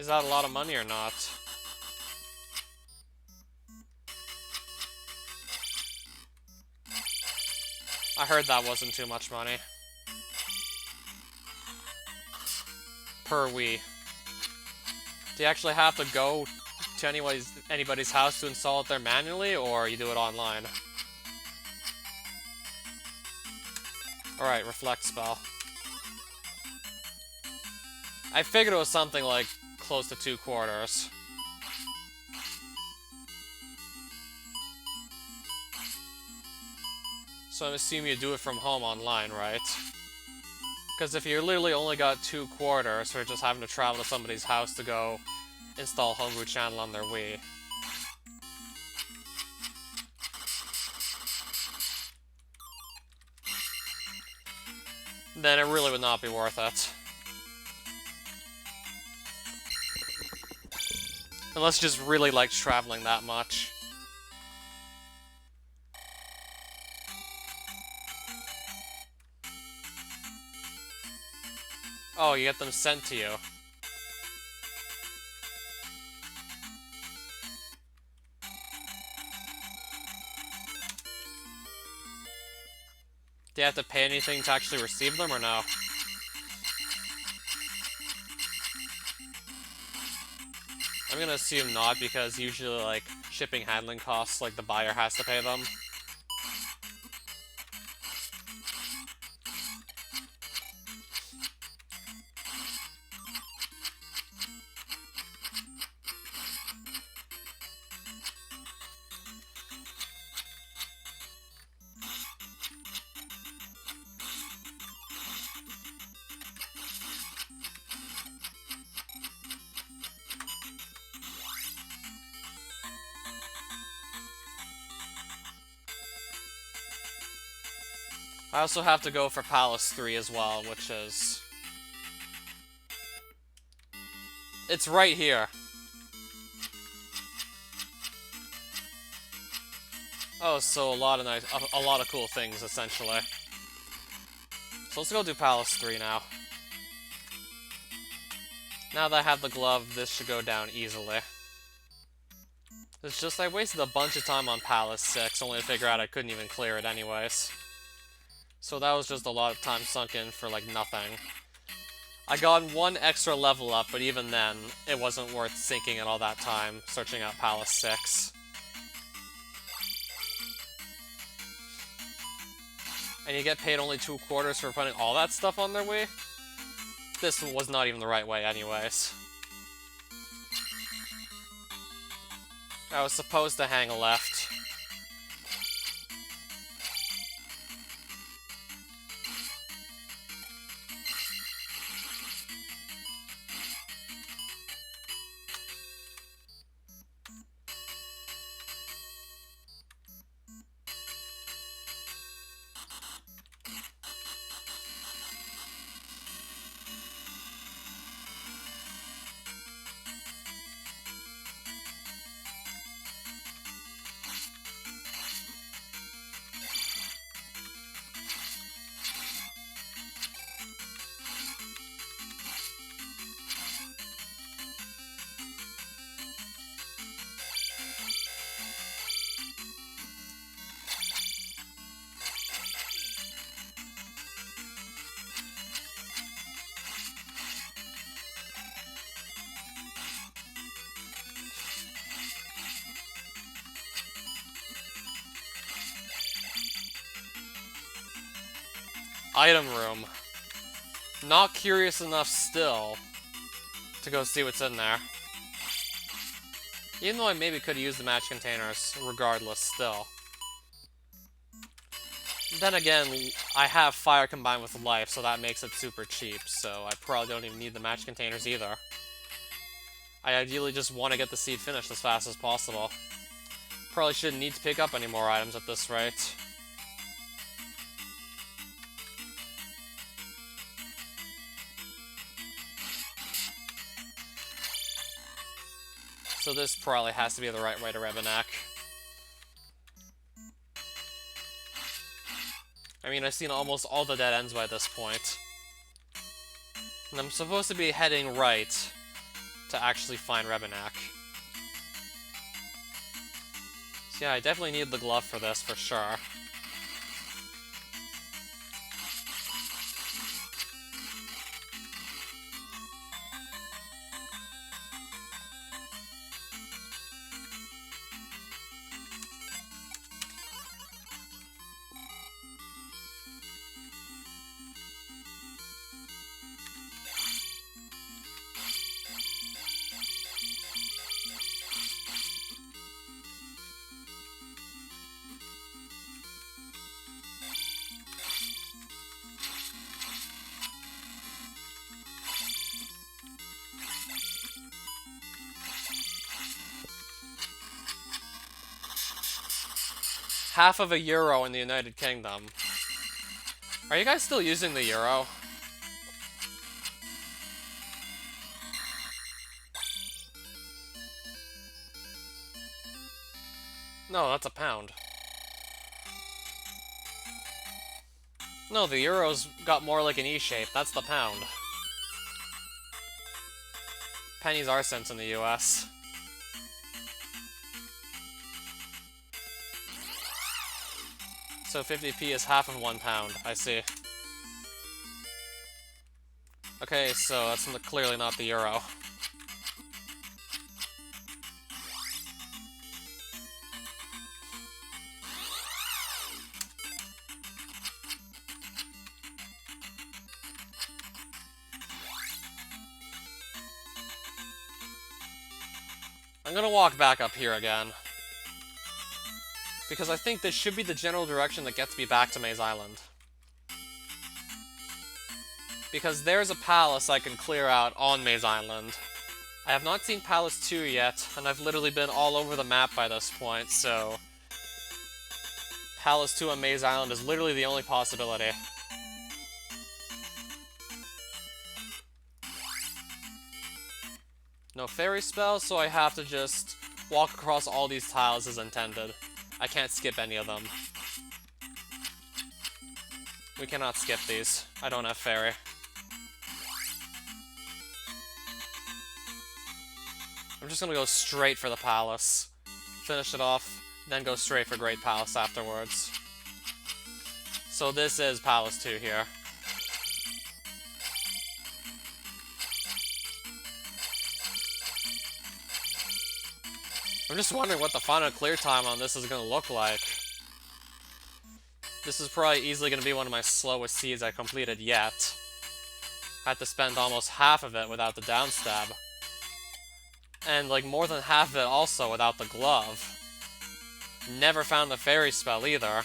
Is that a lot of money or not? I heard that wasn't too much money. Per Wii. Do you actually have to go to anybody's house to install it there manually, or you do it online? Alright, Reflect spell. I figured it was something like close to 2/4. So I'm assuming you do it from home online, right? Because if you literally only got 2/4, or just having to travel to somebody's house to go install Homebrew Channel on their Wii. Then it really would not be worth it. Unless you just really liked traveling that much. Oh, you get them sent to you. Do you have to pay anything to actually receive them, or no? I'm gonna assume not, because usually, like, shipping handling costs, like, the buyer has to pay them. I also have to go for Palace 3 as well, which is... It's right here. Oh, so a lot of cool things, essentially. So let's go do Palace 3 now. Now that I have the glove, this should go down easily. It's just I wasted a bunch of time on Palace 6, only to figure out I couldn't even clear it anyways. So that was just a lot of time sunk in for, like, nothing. I got one extra level up, but even then, it wasn't worth sinking in all that time searching out Palace 6. And you get paid only 2/4 for putting all that stuff on their Wii? This was not even the right way anyways. I was supposed to hang a left. Item room. Not curious enough still to go see what's in there. Even though I maybe could have used the match containers regardless still. Then again, I have fire combined with life, so that makes it super cheap, so I probably don't even need the match containers either. I ideally just want to get the seed finished as fast as possible. Probably shouldn't need to pick up any more items at this rate. So this probably has to be the right way to Rebenak. I mean, I've seen almost all the dead ends by this point. And I'm supposed to be heading right, to actually find Rebenak. So yeah, I definitely need the glove for this, for sure. Half of a euro in the United Kingdom. Are you guys still using the euro? No, that's a pound. No, the euro's got more like an E shape. That's the pound. Pennies are cents in the US. So 50p is half of 1 pound. I see. Okay, so that's clearly not the euro. I'm gonna walk back up here again, because I think this should be the general direction that gets me back to Maze Island. Because there's a palace I can clear out on Maze Island. I have not seen Palace 2 yet, and I've literally been all over the map by this point, so Palace 2 on Maze Island is literally the only possibility. No fairy spell, so I have to just walk across all these tiles as intended. I can't skip any of them. We cannot skip these. I don't have fairy. I'm just gonna go straight for the palace. Finish it off, then go straight for Great Palace afterwards. So this is Palace 2 here. I'm just wondering what the final clear time on this is going to look like. This is probably easily going to be one of my slowest seeds I completed yet. I had to spend almost half of it without the downstab. And like more than half of it also without the glove. Never found the fairy spell either.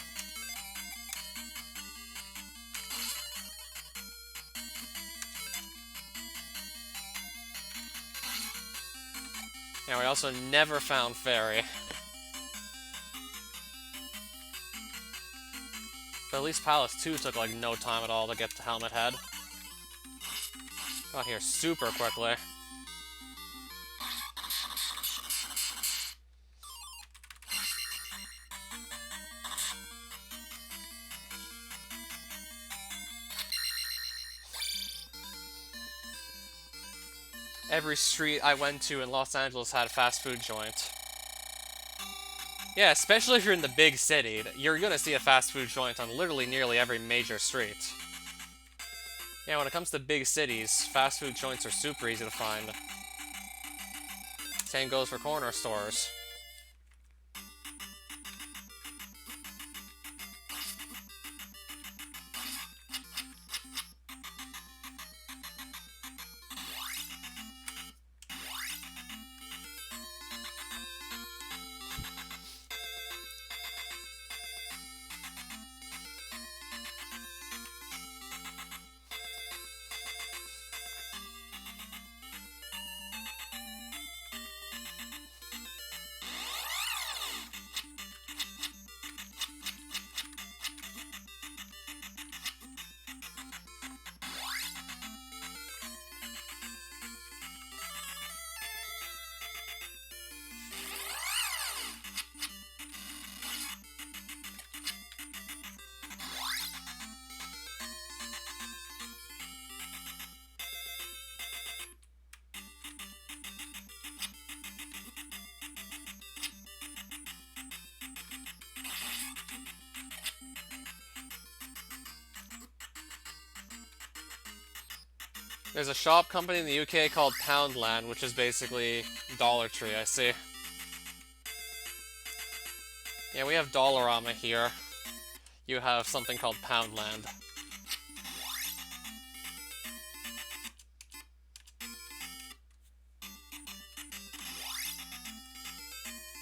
Yeah, we also never found fairy. But at least Palace 2 took like no time at all to get to Helmet Head. Got here super quickly. Every street I went to in Los Angeles had a fast food joint. Yeah, especially if you're in the big city, you're gonna see a fast food joint on literally nearly every major street. Yeah, when it comes to big cities, fast food joints are super easy to find. Same goes for corner stores. There's a shop company in the UK called Poundland, which is basically Dollar Tree, I see. Yeah, we have Dollarama here. You have something called Poundland.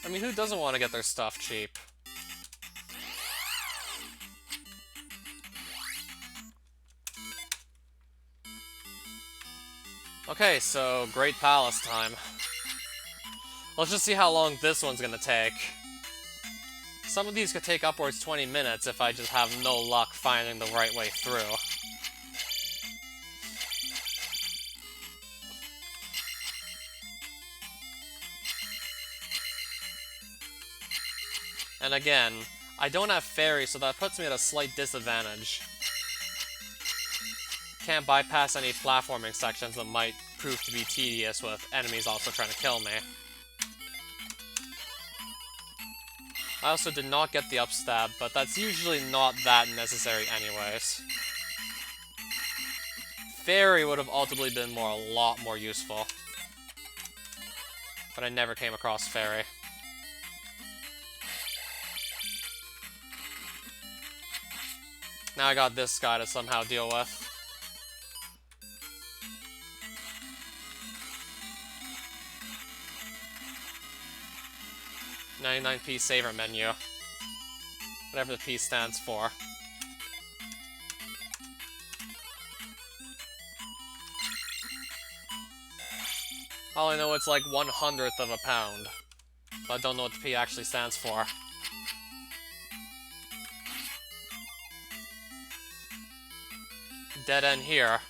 I mean, who doesn't want to get their stuff cheap? Okay, so Great Palace time. Let's just see how long this one's gonna take. Some of these could take upwards 20 minutes if I just have no luck finding the right way through. And again, I don't have fairies, so that puts me at a slight disadvantage. Can't bypass any platforming sections that might prove to be tedious with enemies also trying to kill me. I also did not get the upstab, but that's usually not that necessary anyways. Fairy would have ultimately been a lot more useful. But I never came across Fairy. Now I got this guy to somehow deal with. 99p saver menu. Whatever the P stands for. All I know it's like 1/100th of a pound. But I don't know what the P actually stands for. Dead end here.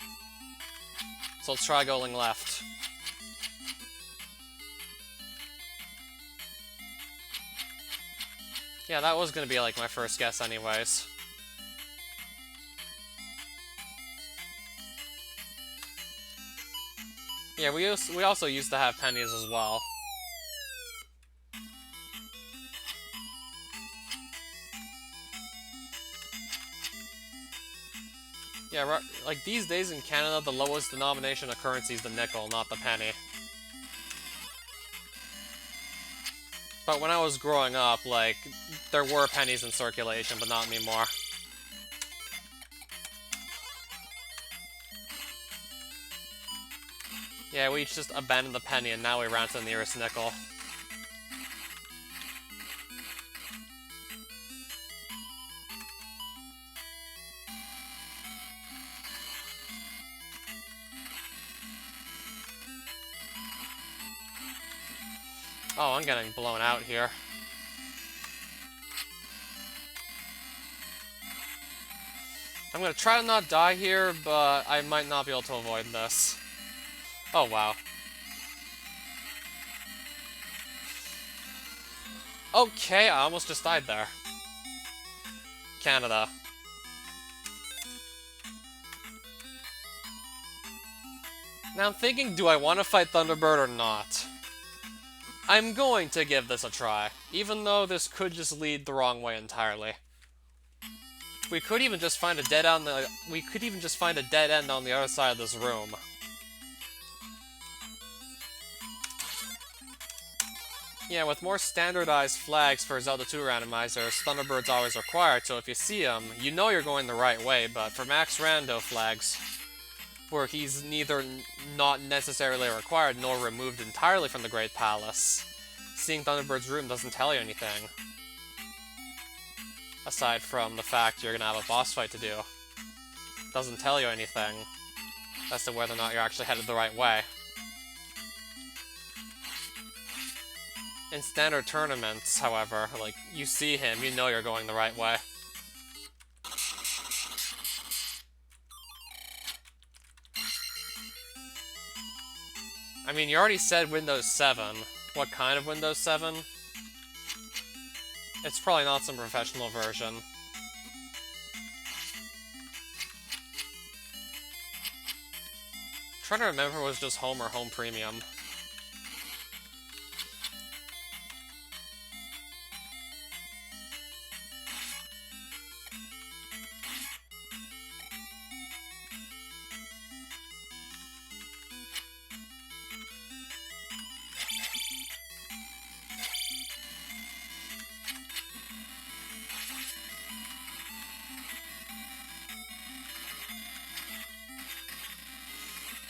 So let's try going left. Yeah, that was gonna be like my first guess anyways. Yeah, we also used to have pennies as well. Yeah, like these days in Canada, the lowest denomination of currency is the nickel, not the penny. But when I was growing up, like, there were pennies in circulation, but not anymore. Yeah, we just abandoned the penny and now we ran to the nearest nickel. Oh, I'm getting blown out here. I'm gonna try to not die here, but I might not be able to avoid this. Oh, wow. Okay, I almost just died there. Canada. Now I'm thinking, do I want to fight Thunderbird or not? I'm going to give this a try, even though this could just lead the wrong way entirely. We could even just find a dead end on the other side of this room. Yeah, with more standardized flags for Zelda 2 randomizers, Thunderbird's always required, so if you see him, you know you're going the right way, but for Max Rando flags, where he's neither not necessarily required nor removed entirely from the Great Palace, seeing Thunderbird's room doesn't tell you anything. Aside from the fact you're gonna have a boss fight to do. Doesn't tell you anything as to whether or not you're actually headed the right way. In standard tournaments, however, like, you see him, you know you're going the right way. I mean, you already said Windows 7. What kind of Windows 7? It's probably not some professional version. I'm trying to remember if it was just Home or Home Premium.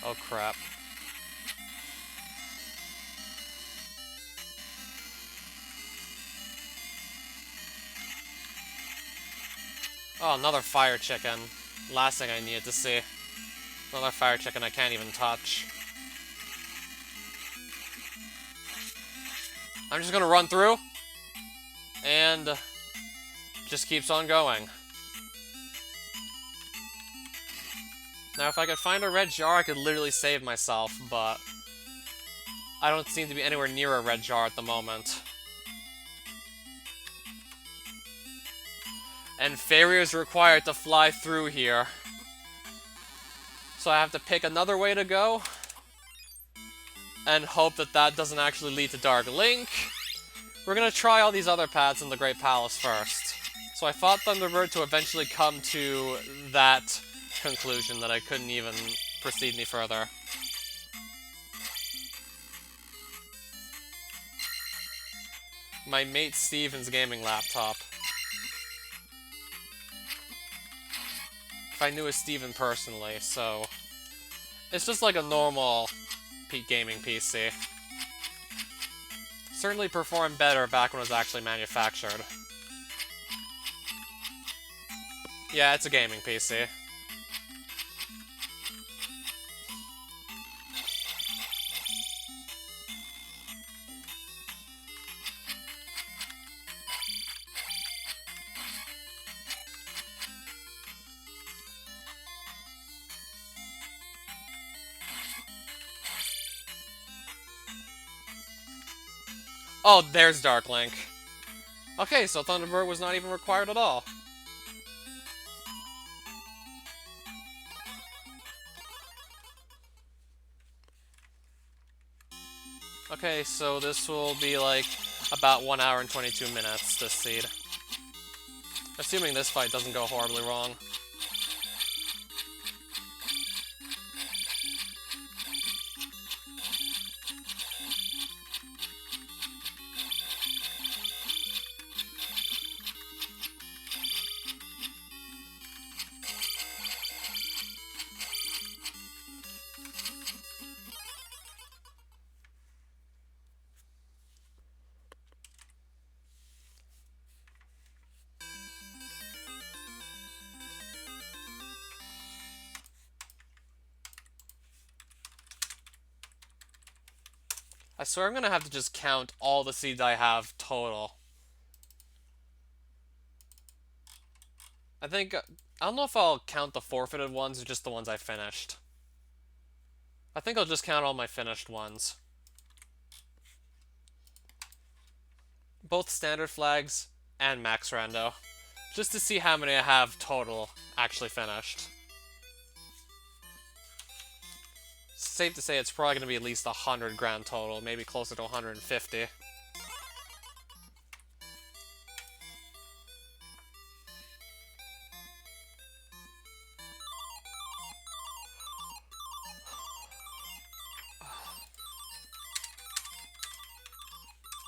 Oh crap. Oh, another fire chicken. Last thing I needed to see. Another fire chicken I can't even touch. I'm just gonna run through. And just keeps on going. Now, if I could find a red jar, I could literally save myself, but I don't seem to be anywhere near a red jar at the moment. And failure is required to fly through here. So I have to pick another way to go. And hope that that doesn't actually lead to Dark Link. We're gonna try all these other paths in the Great Palace first. So I fought Thunderbird to eventually come to that conclusion that I couldn't even proceed any further. My mate Steven's gaming laptop. If I knew a Steven personally, so... It's just like a normal gaming PC. Certainly performed better back when it was actually manufactured. Yeah, it's a gaming PC. Oh, there's Dark Link. Okay, so Thunderbird was not even required at all. Okay, so this will be like about 1 hour and 22 minutes, this seed. Assuming this fight doesn't go horribly wrong. I swear I'm gonna have to just count all the seeds I have total. I don't know if I'll count the forfeited ones or just the ones I finished. I think I'll just count all my finished ones. Both standard flags and max rando. Just to see how many I have total actually finished. Safe to say it's probably going to be at least 100 grand total, maybe closer to 150.